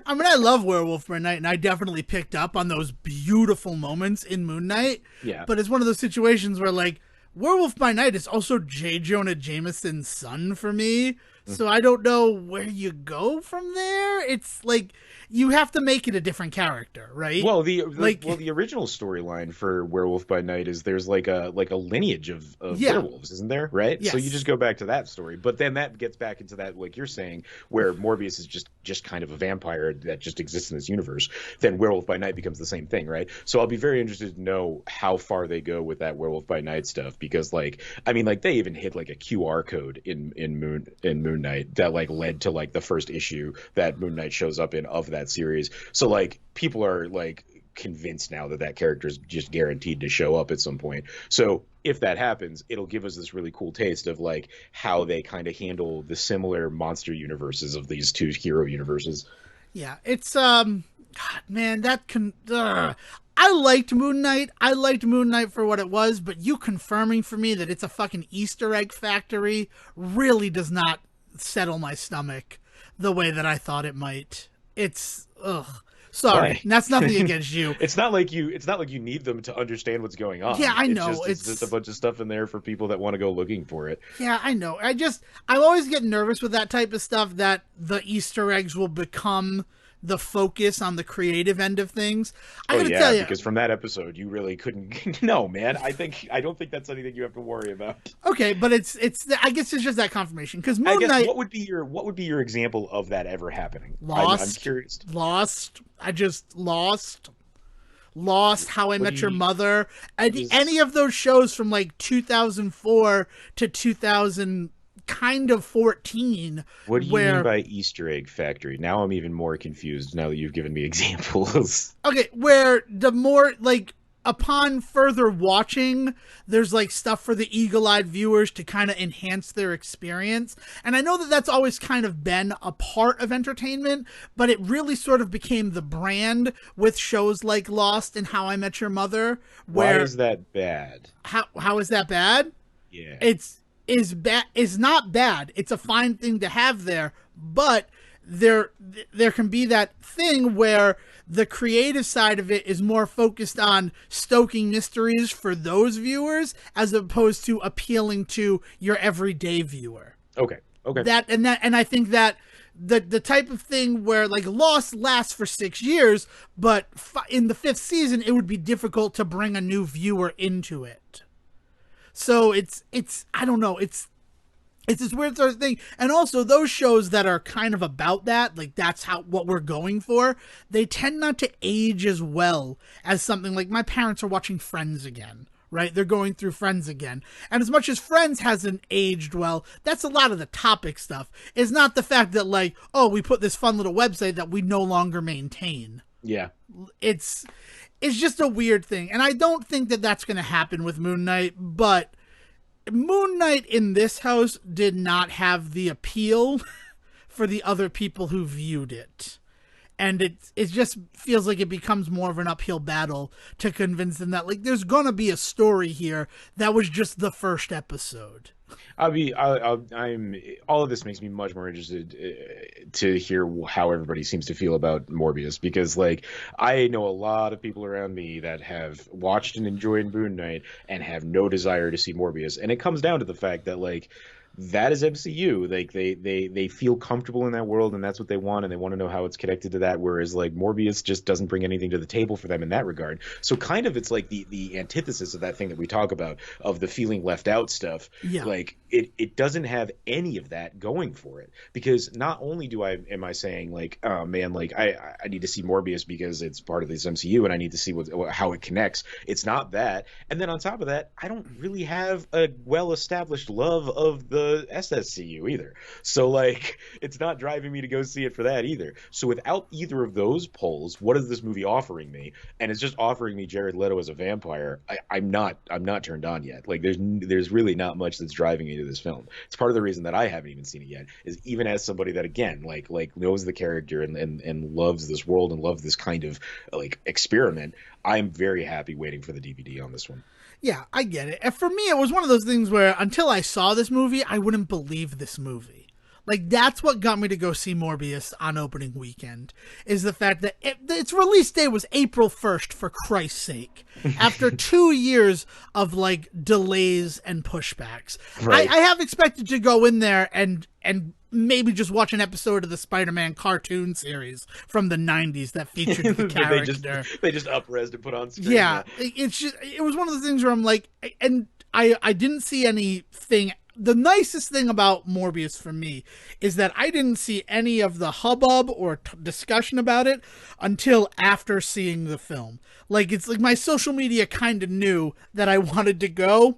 I mean, I love Werewolf by Night, and I definitely picked up on those beautiful moments in Moon Knight. Yeah. But it's one of those situations where, like, Werewolf by Night is also J. Jonah Jameson's son for me. So I don't know where you go from there. It's like you have to make it a different character, right? Well, the original storyline for Werewolf by Night is there's like a lineage of werewolves, isn't there? Right? Yes. So you just go back to that story, but then that gets back into that, like you're saying, where Morbius is just kind of a vampire that just exists in this universe. Then Werewolf by Night becomes the same thing, right? So I'll be very interested to know how far they go with that Werewolf by Night stuff, because like, I mean, like they even hit like a QR code in Moon Knight that like led to like the first issue that Moon Knight shows up in of that series. So like people are like convinced now that character is just guaranteed to show up at some point. So if that happens, it'll give us this really cool taste of like how they kind of handle the similar monster universes of these two hero universes. Yeah, it's God, man, that can. I liked Moon Knight. I liked Moon Knight for what it was, but you confirming for me that it's a fucking Easter egg factory really does not settle my stomach the way that I thought it might. It's sorry. That's nothing against you. It's not like you need them to understand what's going on. Yeah, I know. It's just a bunch of stuff in there for people that want to go looking for it. Yeah, I know. I always get nervous with that type of stuff, that the Easter eggs will become the focus on the creative end of things. I gotta tell you, because from that episode, you really couldn't. No, man. I don't think that's anything you have to worry about. Okay, but it's. I guess it's just that confirmation, because Moon Knight. What would be your example of that ever happening? Lost. I'm curious. Lost. I just lost. How I Met Your Mother. Any of those shows from like 2004 to 2000. Kind of 14. What do you mean by Easter egg factory? Now I'm even more confused now that you've given me examples. Okay, where the more like upon further watching, there's like stuff for the eagle-eyed viewers to kind of enhance their experience. And I know that that's always kind of been a part of entertainment, but it really sort of became the brand with shows like Lost and How I Met Your Mother. Why is that bad? How is that bad? Yeah. Is not bad. It's a fine thing to have there, but there can be that thing where the creative side of it is more focused on stoking mysteries for those viewers as opposed to appealing to your everyday viewer. Okay. And I think that the type of thing where like Lost lasts for 6 years, but in the 5th season it would be difficult to bring a new viewer into it. So it's I don't know, it's this weird sort of thing. And also those shows that are kind of about that, like that's what we're going for, they tend not to age as well as something like my parents are watching Friends again, right? They're going through Friends again. And as much as Friends hasn't aged well, that's a lot of the topic stuff. It's not the fact that, like, oh, we put this fun little website that we no longer maintain. Yeah. It's just a weird thing. And I don't think that that's going to happen with Moon Knight, but Moon Knight in this house did not have the appeal for the other people who viewed it. And it just feels like it becomes more of an uphill battle to convince them that, like, there's going to be a story here that was just the first episode. I'm all of this makes me much more interested to hear how everybody seems to feel about Morbius, because, like, I know a lot of people around me that have watched and enjoyed Moon Knight and have no desire to see Morbius, and it comes down to the fact that, like, that is MCU. Like, they feel comfortable in that world, and that's what they want, and they want to know how it's connected to that, whereas, like, Morbius just doesn't bring anything to the table for them in that regard. So kind of it's like the antithesis of that thing that we talk about, of the feeling left out stuff. Yeah. Like, it doesn't have any of that going for it, because not only am I saying, like, oh man, like, I need to see Morbius because it's part of this MCU and I need to see how it connects. It's not that. And then on top of that, I don't really have a well-established love of the SSCU either. So, like, it's not driving me to go see it for that either. So without either of those poles, what is this movie offering me? And it's just offering me Jared Leto as a vampire. I'm not turned on yet. Like, there's really not much that's driving me to this film. It's part of the reason that I haven't even seen it yet, is even as somebody that, again, like knows the character and loves this world and loves this kind of, like, experiment, I'm very happy waiting for the DVD on this one. Yeah, I get it. And for me, it was one of those things where until I saw this movie, I wouldn't believe this movie. Like, that's what got me to go see Morbius on opening weekend, is the fact that its release day was April 1st, for Christ's sake. After 2 years of, like, delays and pushbacks. Right. I have expected to go in there and maybe just watch an episode of the Spider-Man cartoon series from the 90s that featured the character. they just up-resed and put on screen. Yeah, it was one of the things where I'm like, and I didn't see anything. The nicest thing about Morbius for me is that I didn't see any of the hubbub or discussion about it until after seeing the film. Like, it's like my social media kind of knew that I wanted to go.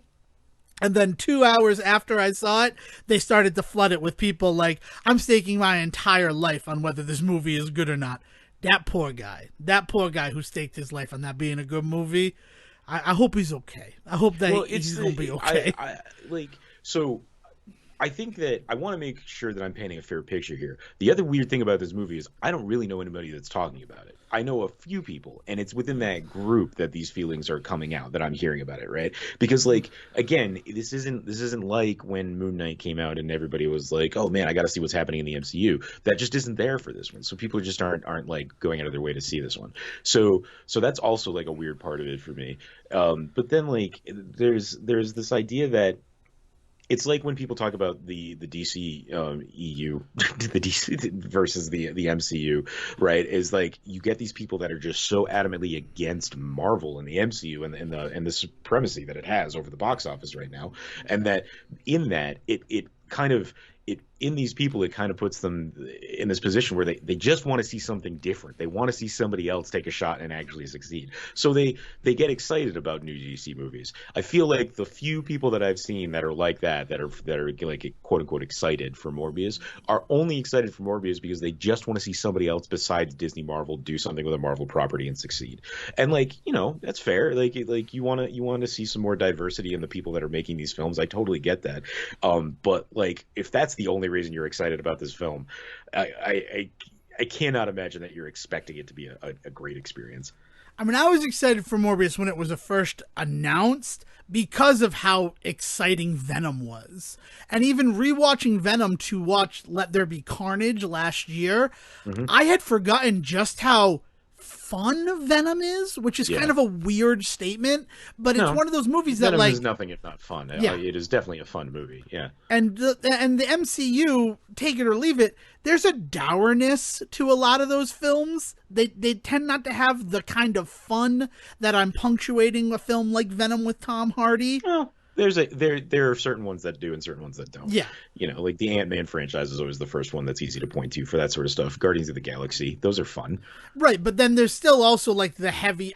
And then 2 hours after I saw it, they started to flood it with people like, I'm staking my entire life on whether this movie is good or not. That poor guy who staked his life on that being a good movie, I hope he's okay. I hope that he's going to be okay. So I think that I want to make sure that I'm painting a fair picture here. The other weird thing about this movie is I don't really know anybody that's talking about it. I know a few people, and it's within that group that these feelings are coming out, that I'm hearing about it, right? Because, like, again, this isn't like when Moon Knight came out and everybody was like, oh man, I got to see what's happening in the MCU. That just isn't there for this one. So people just aren't like going out of their way to see this one. So that's also, like, a weird part of it for me. But then, like, there's this idea that it's like when people talk about the DC EU, the DC versus the MCU, right? Is like you get these people that are just so adamantly against Marvel and the MCU and the supremacy that it has over the box office right now, and that in that it kind of in these people, it kind of puts them in this position where they just want to see something different. They want to see somebody else take a shot and actually succeed. So they get excited about new DC movies. I feel like the few people that I've seen that are like that are like quote unquote excited for Morbius are only excited for Morbius because they just want to see somebody else besides Disney Marvel do something with a Marvel property and succeed. And, like, you know, that's fair. Like you want to see some more diversity in the people that are making these films. I totally get that. But, like, if that's the only reason you're excited about this film, I cannot imagine that you're expecting it to be a great experience. I mean, I was excited for Morbius when it was first announced because of how exciting Venom was. And even rewatching Venom to watch Let There Be Carnage last year, I had forgotten just how fun Venom is, which is kind of a weird statement, but it's one of those movies that, Venom like, is nothing if not fun. Yeah. It is definitely a fun movie. Yeah. And the MCU, take it or leave it, there's a dourness to a lot of those films. They tend not to have the kind of fun that I'm punctuating a film like Venom with Tom Hardy. Well, there are certain ones that do and certain ones that don't. Yeah. You know, like the Ant-Man franchise is always the first one that's easy to point to for that sort of stuff. Guardians of the Galaxy, those are fun. Right, but then there's still also, like, the heavy...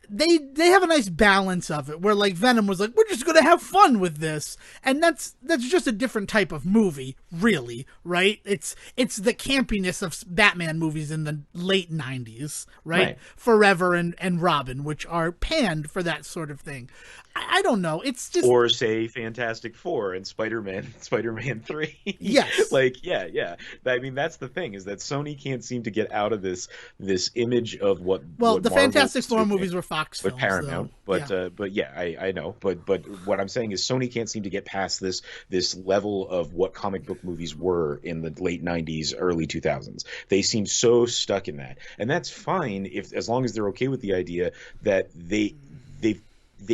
they have a nice balance of it where like Venom was like, we're just gonna have fun with this, and that's just a different type of movie, really, right? It's the campiness of Batman movies in the late 90s, right? Forever and Robin, which are panned for that sort of thing. I don't know. It's just, or say Fantastic Four and Spider-Man 3. Yes. Like, yeah. I mean, that's the thing, is that Sony can't seem to get out of this image of what. Well, what the Marvel Fantastic Four movies were Fox with films, Paramount, though. but yeah, I know. But what I'm saying is Sony can't seem to get past this level of what comic book movies were in the late 90s, early 2000s. They seem so stuck in that. And that's fine as long as they're okay with the idea that they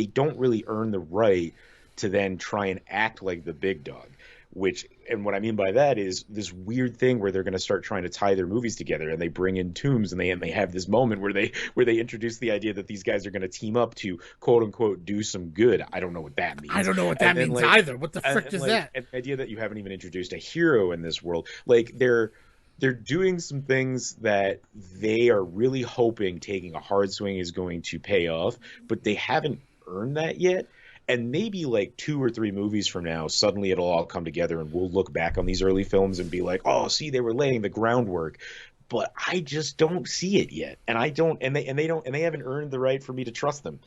don't really earn the right to then try and act like the big dog, and what I mean by that is this weird thing where they're going to start trying to tie their movies together, and they bring in Toomes, and they have this moment where they introduce the idea that these guys are going to team up to quote unquote do some good. I don't know what that means. I don't know what that means either. What the frick is that? And the idea that you haven't even introduced a hero in this world, like they're doing some things that they are really hoping taking a hard swing is going to pay off, but they haven't earned that yet. And maybe like 2 or 3 movies from now, suddenly it'll all come together and we'll look back on these early films and be like, oh, see, they were laying the groundwork. But I just don't see it yet. And they haven't earned the right for me to trust them.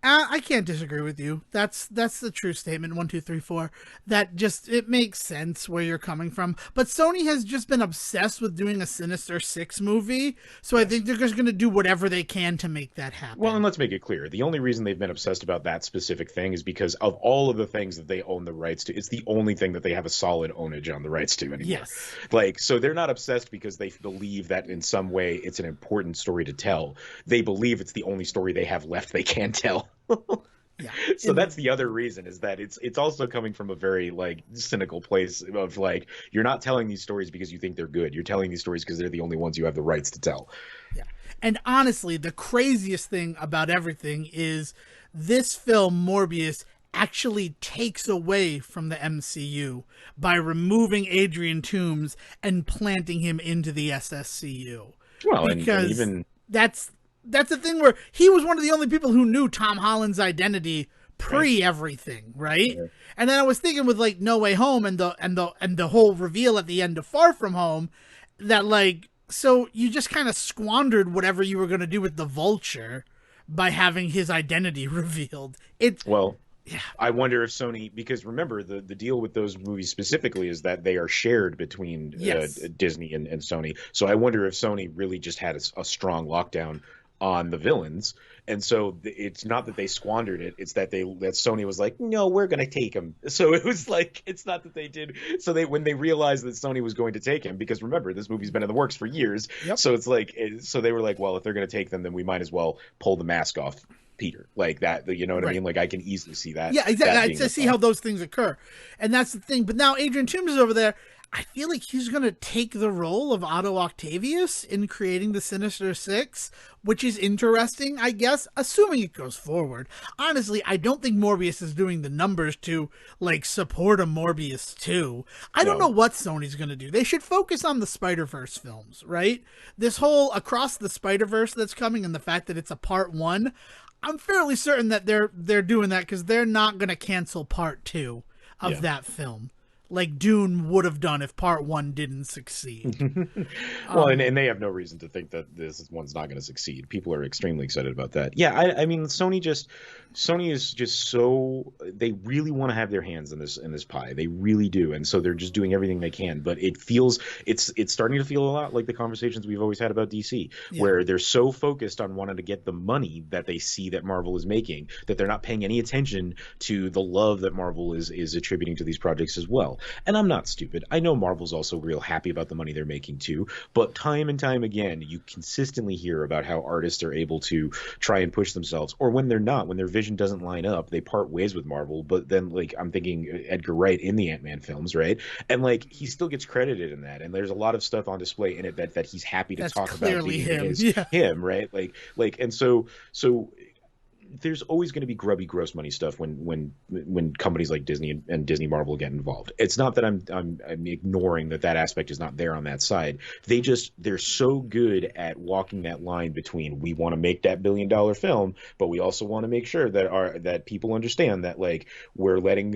I can't disagree with you. That's the true statement. 1, 2, 3, 4. That just, it makes sense where you're coming from. But Sony has just been obsessed with doing a Sinister Six movie, so I think they're just going to do whatever they can to make that happen. Well, and let's make it clear: the only reason they've been obsessed about that specific thing is because of all of the things that they own the rights to. It's the only thing that they have a solid ownage on the rights to anymore. Yes. Like, so they're not obsessed because they believe that in some way it's an important story to tell. They believe it's the only story they have left they can tell. Yeah. So that's the other reason, is that it's also coming from a very like cynical place of like, you're not telling these stories because you think they're good. You're telling these stories because they're the only ones you have the rights to tell. Yeah. And honestly, the craziest thing about everything is this film, Morbius, actually takes away from the MCU by removing Adrian Toomes and planting him into the SSCU. Well, because and even that's the thing where he was one of the only people who knew Tom Holland's identity pre everything, right? Yeah. And then I was thinking with like No Way Home and the whole reveal at the end of Far From Home, that like, so you just kind of squandered whatever you were going to do with the Vulture by having his identity revealed. Yeah. I wonder if Sony, because remember the deal with those movies specifically is that they are shared between Disney and Sony. So I wonder if Sony really just had a strong lockdown on the villains, and so it's not that they squandered it, it's that Sony was like, no, we're gonna take him. So it was like, it's not that they did. So when they realized that Sony was going to take him, because remember, this movie's been in the works for years. So it's like, so they were like, well, if they're gonna take them, then we might as well pull the mask off Peter, like that. You know what I mean? Like, I can easily see that. Yeah, exactly. I see how those things occur, and that's the thing. But now Adrian Toomes is over there. I feel like he's going to take the role of Otto Octavius in creating the Sinister Six, which is interesting, I guess, assuming it goes forward. Honestly, I don't think Morbius is doing the numbers to, like, support a Morbius 2. I don't know what Sony's going to do. They should focus on the Spider-Verse films, right? This whole Across the Spider-Verse that's coming, and the fact that it's a part 1, I'm fairly certain that they're doing that because they're not going to cancel part 2 of that film, like Dune would have done if part 1 didn't succeed. Well, and they have no reason to think that this one's not going to succeed. People are extremely excited about that. Yeah, I mean, Sony is just so, they really want to have their hands in this pie. They really do, and so they're just doing everything they can. But it feels, it's starting to feel a lot like the conversations we've always had about DC, where they're so focused on wanting to get the money that they see that Marvel is making that they're not paying any attention to the love that Marvel is attributing to these projects as well. And I'm not stupid. I know Marvel's also real happy about the money they're making too, but time and time again, you consistently hear about how artists are able to try and push themselves, or when they're not, when their vision doesn't line up, they part ways with Marvel. But then, like, I'm thinking Edgar Wright in the Ant-Man films, right? And like, he still gets credited in that, and there's a lot of stuff on display in it that he's happy to talk about being him, right? Like, and so there's always going to be grubby, gross money stuff when companies like Disney and Disney Marvel get involved. It's not that I'm ignoring that aspect is not there on that side. They're so good at walking that line between, we want to make that $1 billion film, but we also want to make sure that people understand that, like, we're letting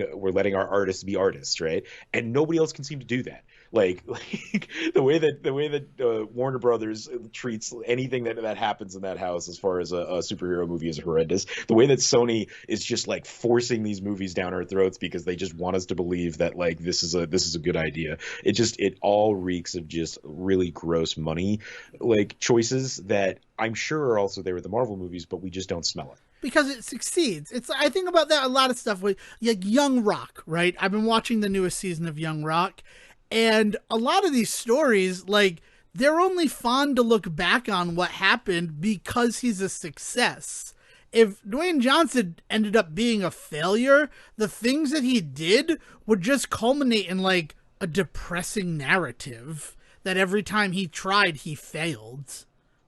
our artists be artists, right? And nobody else can seem to do that. Like the way that Warner Brothers treats anything that happens in that house as far as a superhero movie is horrendous. The way that Sony is just like forcing these movies down our throats because they just want us to believe that, like, this is a good idea. It all reeks of just really gross money, like, choices that I'm sure are also there with the Marvel movies, but we just don't smell it. Because it succeeds. I think about that a lot of stuff with, like, Young Rock, right? I've been watching the newest season of Young Rock, and a lot of these stories, like, they're only fun to look back on what happened because he's a success. If Dwayne Johnson ended up being a failure, the things that he did would just culminate in, like, a depressing narrative that every time he tried, he failed.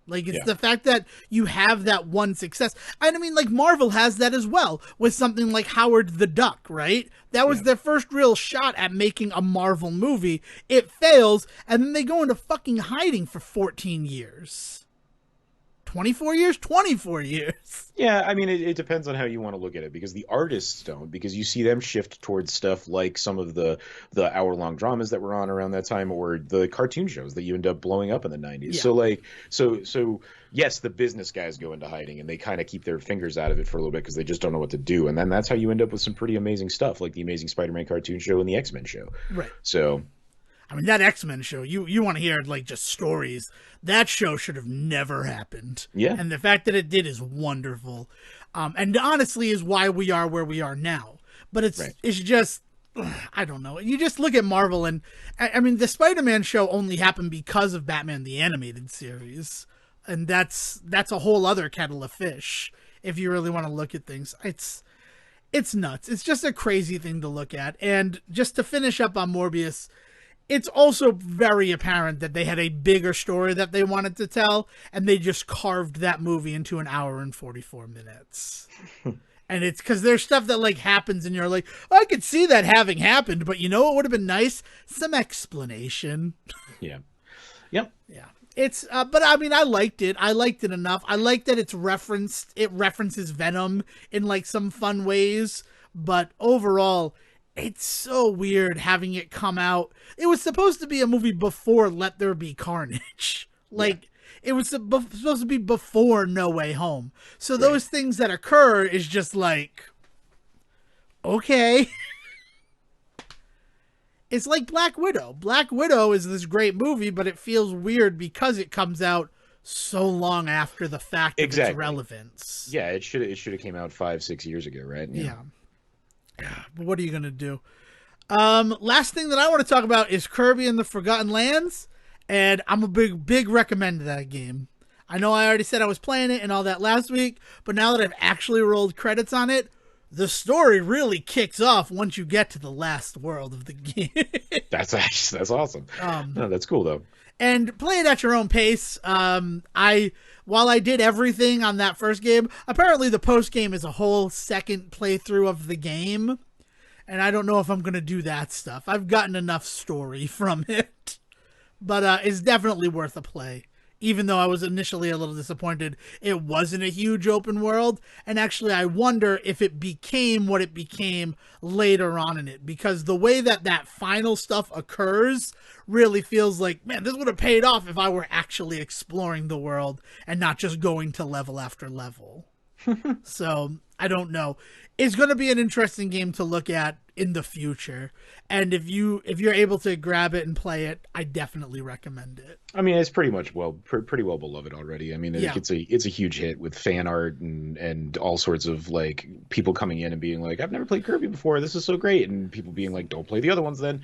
Like, it's the fact that you have that one success. And I mean, like, Marvel has that as well with something like Howard the Duck, right? That was their first real shot at making a Marvel movie. It fails, and then they go into fucking hiding for 14 years. 24 years? 24 years. Yeah, I mean, it depends on how you want to look at it, because the artists don't, because you see them shift towards stuff like some of the hour-long dramas that were on around that time, or the cartoon shows that you end up blowing up in the 90s. Yeah. So, like, so yes, the business guys go into hiding, and they kind of keep their fingers out of it for a little bit because they just don't know what to do. And then that's how you end up with some pretty amazing stuff, like the Amazing Spider-Man cartoon show and the X-Men show. Right. So... I mean, that X-Men show, you want to hear, like, just stories. That show should have never happened. Yeah. And the fact that it did is wonderful. And honestly is why we are where we are now. But it's just, I don't know. You just look at Marvel, and, I mean, the Spider-Man show only happened because of Batman the Animated Series. And that's a whole other kettle of fish, if you really want to look at things. It's nuts. It's just a crazy thing to look at. And just to finish up on Morbius, it's also very apparent that they had a bigger story that they wanted to tell, and they just carved that movie into an hour and 44 minutes. And it's because there's stuff that, like, happens and you're like, oh, I could see that having happened, but you know what would have been nice? Some explanation. Yeah. Yep. Yeah. It's, but I mean, I liked it. I liked it enough. I like that it references Venom in, like, some fun ways, but overall, it's so weird having it come out. It was supposed to be a movie before Let There Be Carnage. Like, it was supposed to be before No Way Home. So those things that occur is just like, okay. It's like Black Widow. Black Widow is this great movie, but it feels weird because it comes out so long after the fact of its relevance. Yeah, it should have came out 5-6 years ago, right? Yeah. But what are you going to do? Last thing that I want to talk about is Kirby and the Forgotten Lands, and I'm a big recommend of that game. I know I already said I was playing it and all that last week, but now that I've actually rolled credits on it, the story really kicks off once you get to the last world of the game. That's awesome. No, that's cool though. And play it at your own pace. While I did everything on that first game, apparently the post game is a whole second playthrough of the game. And I don't know if I'm going to do that stuff. I've gotten enough story from it. But it's definitely worth a play. Even though I was initially a little disappointed, it wasn't a huge open world. And actually, I wonder if it became what it became later on in it. Because the way that final stuff occurs really feels like, man, this would have paid off if I were actually exploring the world and not just going to level after level. So, I don't know. It's going to be an interesting game to look at in the future. And if you're able to grab it and play it, I definitely recommend it. I mean, it's pretty well beloved already. I mean, it's a huge hit with fan art and all sorts of, like, people coming in and being like, I've never played Kirby before, this is so great, and people being like, don't play the other ones then.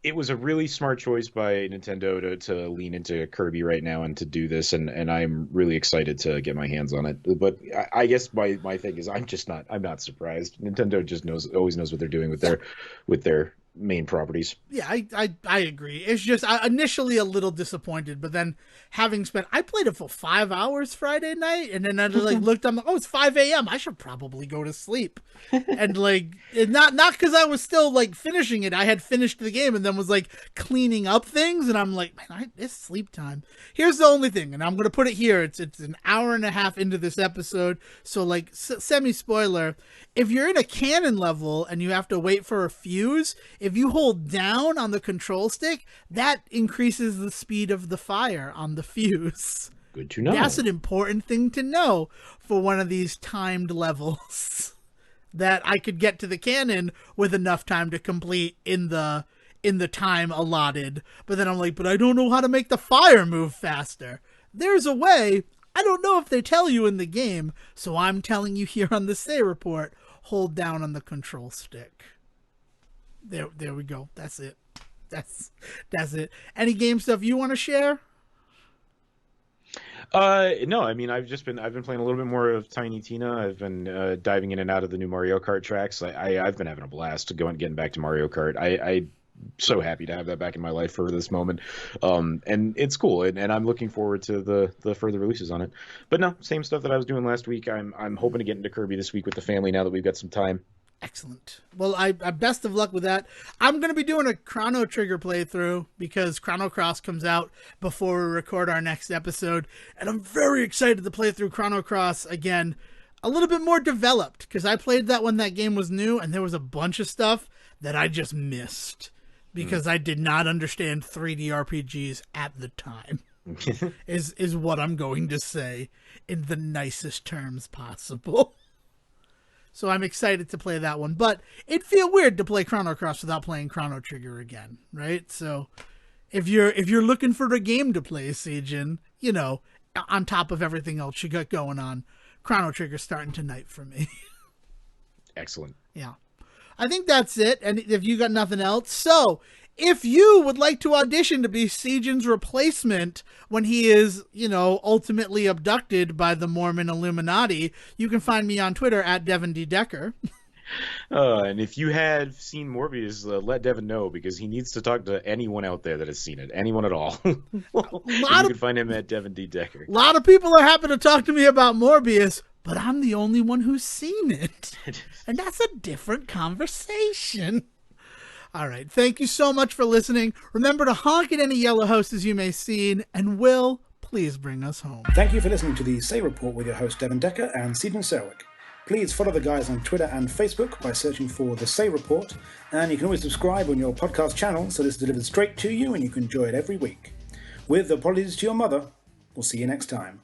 It was a really smart choice by Nintendo to lean into Kirby right now and to do this, and I'm really excited to get my hands on it. But I guess my thing is I'm not surprised. Nintendo just always knows what they're doing with their main properties. Yeah, I agree. It's just initially a little disappointed, but then I played it for 5 hours Friday night, and then I like looked, I'm like, oh, it's 5 a.m. I should probably go to sleep. And like, not because I was still like finishing it. I had finished the game and then was like cleaning up things, and I'm like, man, it's sleep time. Here's the only thing, and I'm gonna put it here. It's an hour and a half into this episode, so like semi spoiler. If you're in a cannon level and you have to wait for a fuse, if you hold down on the control stick, that increases the speed of the fire on the fuse. Good to know. That's an important thing to know for one of these timed levels. That I could get to the cannon with enough time to complete in the time allotted. But then I'm like, but I don't know how to make the fire move faster. There's a way. I don't know if they tell you in the game, so I'm telling you here on the Say Report. Hold down on the control stick. There we go. That's it. That's it. Any game stuff you want to share? No, I mean, I've been playing a little bit more of Tiny Tina. I've been diving in and out of the new Mario Kart tracks. I've been having a blast getting back to Mario Kart. I'm so happy to have that back in my life for this moment. And it's cool, and I'm looking forward to the further releases on it. But no, same stuff that I was doing last week. I'm hoping to get into Kirby this week with the family now that we've got some time. Excellent. Well, I best of luck with that. I'm going to be doing a Chrono Trigger playthrough because Chrono Cross comes out before we record our next episode. And I'm very excited to play through Chrono Cross again, a little bit more developed, because I played that when that game was new and there was a bunch of stuff that I just missed because I did not understand 3D RPGs at the time. is what I'm going to say in the nicest terms possible. So I'm excited to play that one, but it'd feel weird to play Chrono Cross without playing Chrono Trigger again, right? So if you're looking for a game to play, Sejohn, on top of everything else you got going on, Chrono Trigger's starting tonight for me. Excellent. Yeah. I think that's it. And if you got nothing else, so if you would like to audition to be Sejohn's replacement when he is, ultimately abducted by the Mormon Illuminati, you can find me on Twitter at Devon D. Decker. And if you have seen Morbius, let Devon know, because he needs to talk to anyone out there that has seen it, anyone at all. You can find him at Devon D. Decker. A lot of people are happy to talk to me about Morbius, but I'm the only one who's seen it. And that's a different conversation. All right. Thank you so much for listening. Remember to honk at any yellow houses you may see, and Will, please bring us home. Thank you for listening to the Say Report with your host Devon Decker and Sejohn Selwick. Please follow the guys on Twitter and Facebook by searching for The Say Report, and you can always subscribe on your podcast channel so this is delivered straight to you and you can enjoy it every week. With apologies to your mother, we'll see you next time.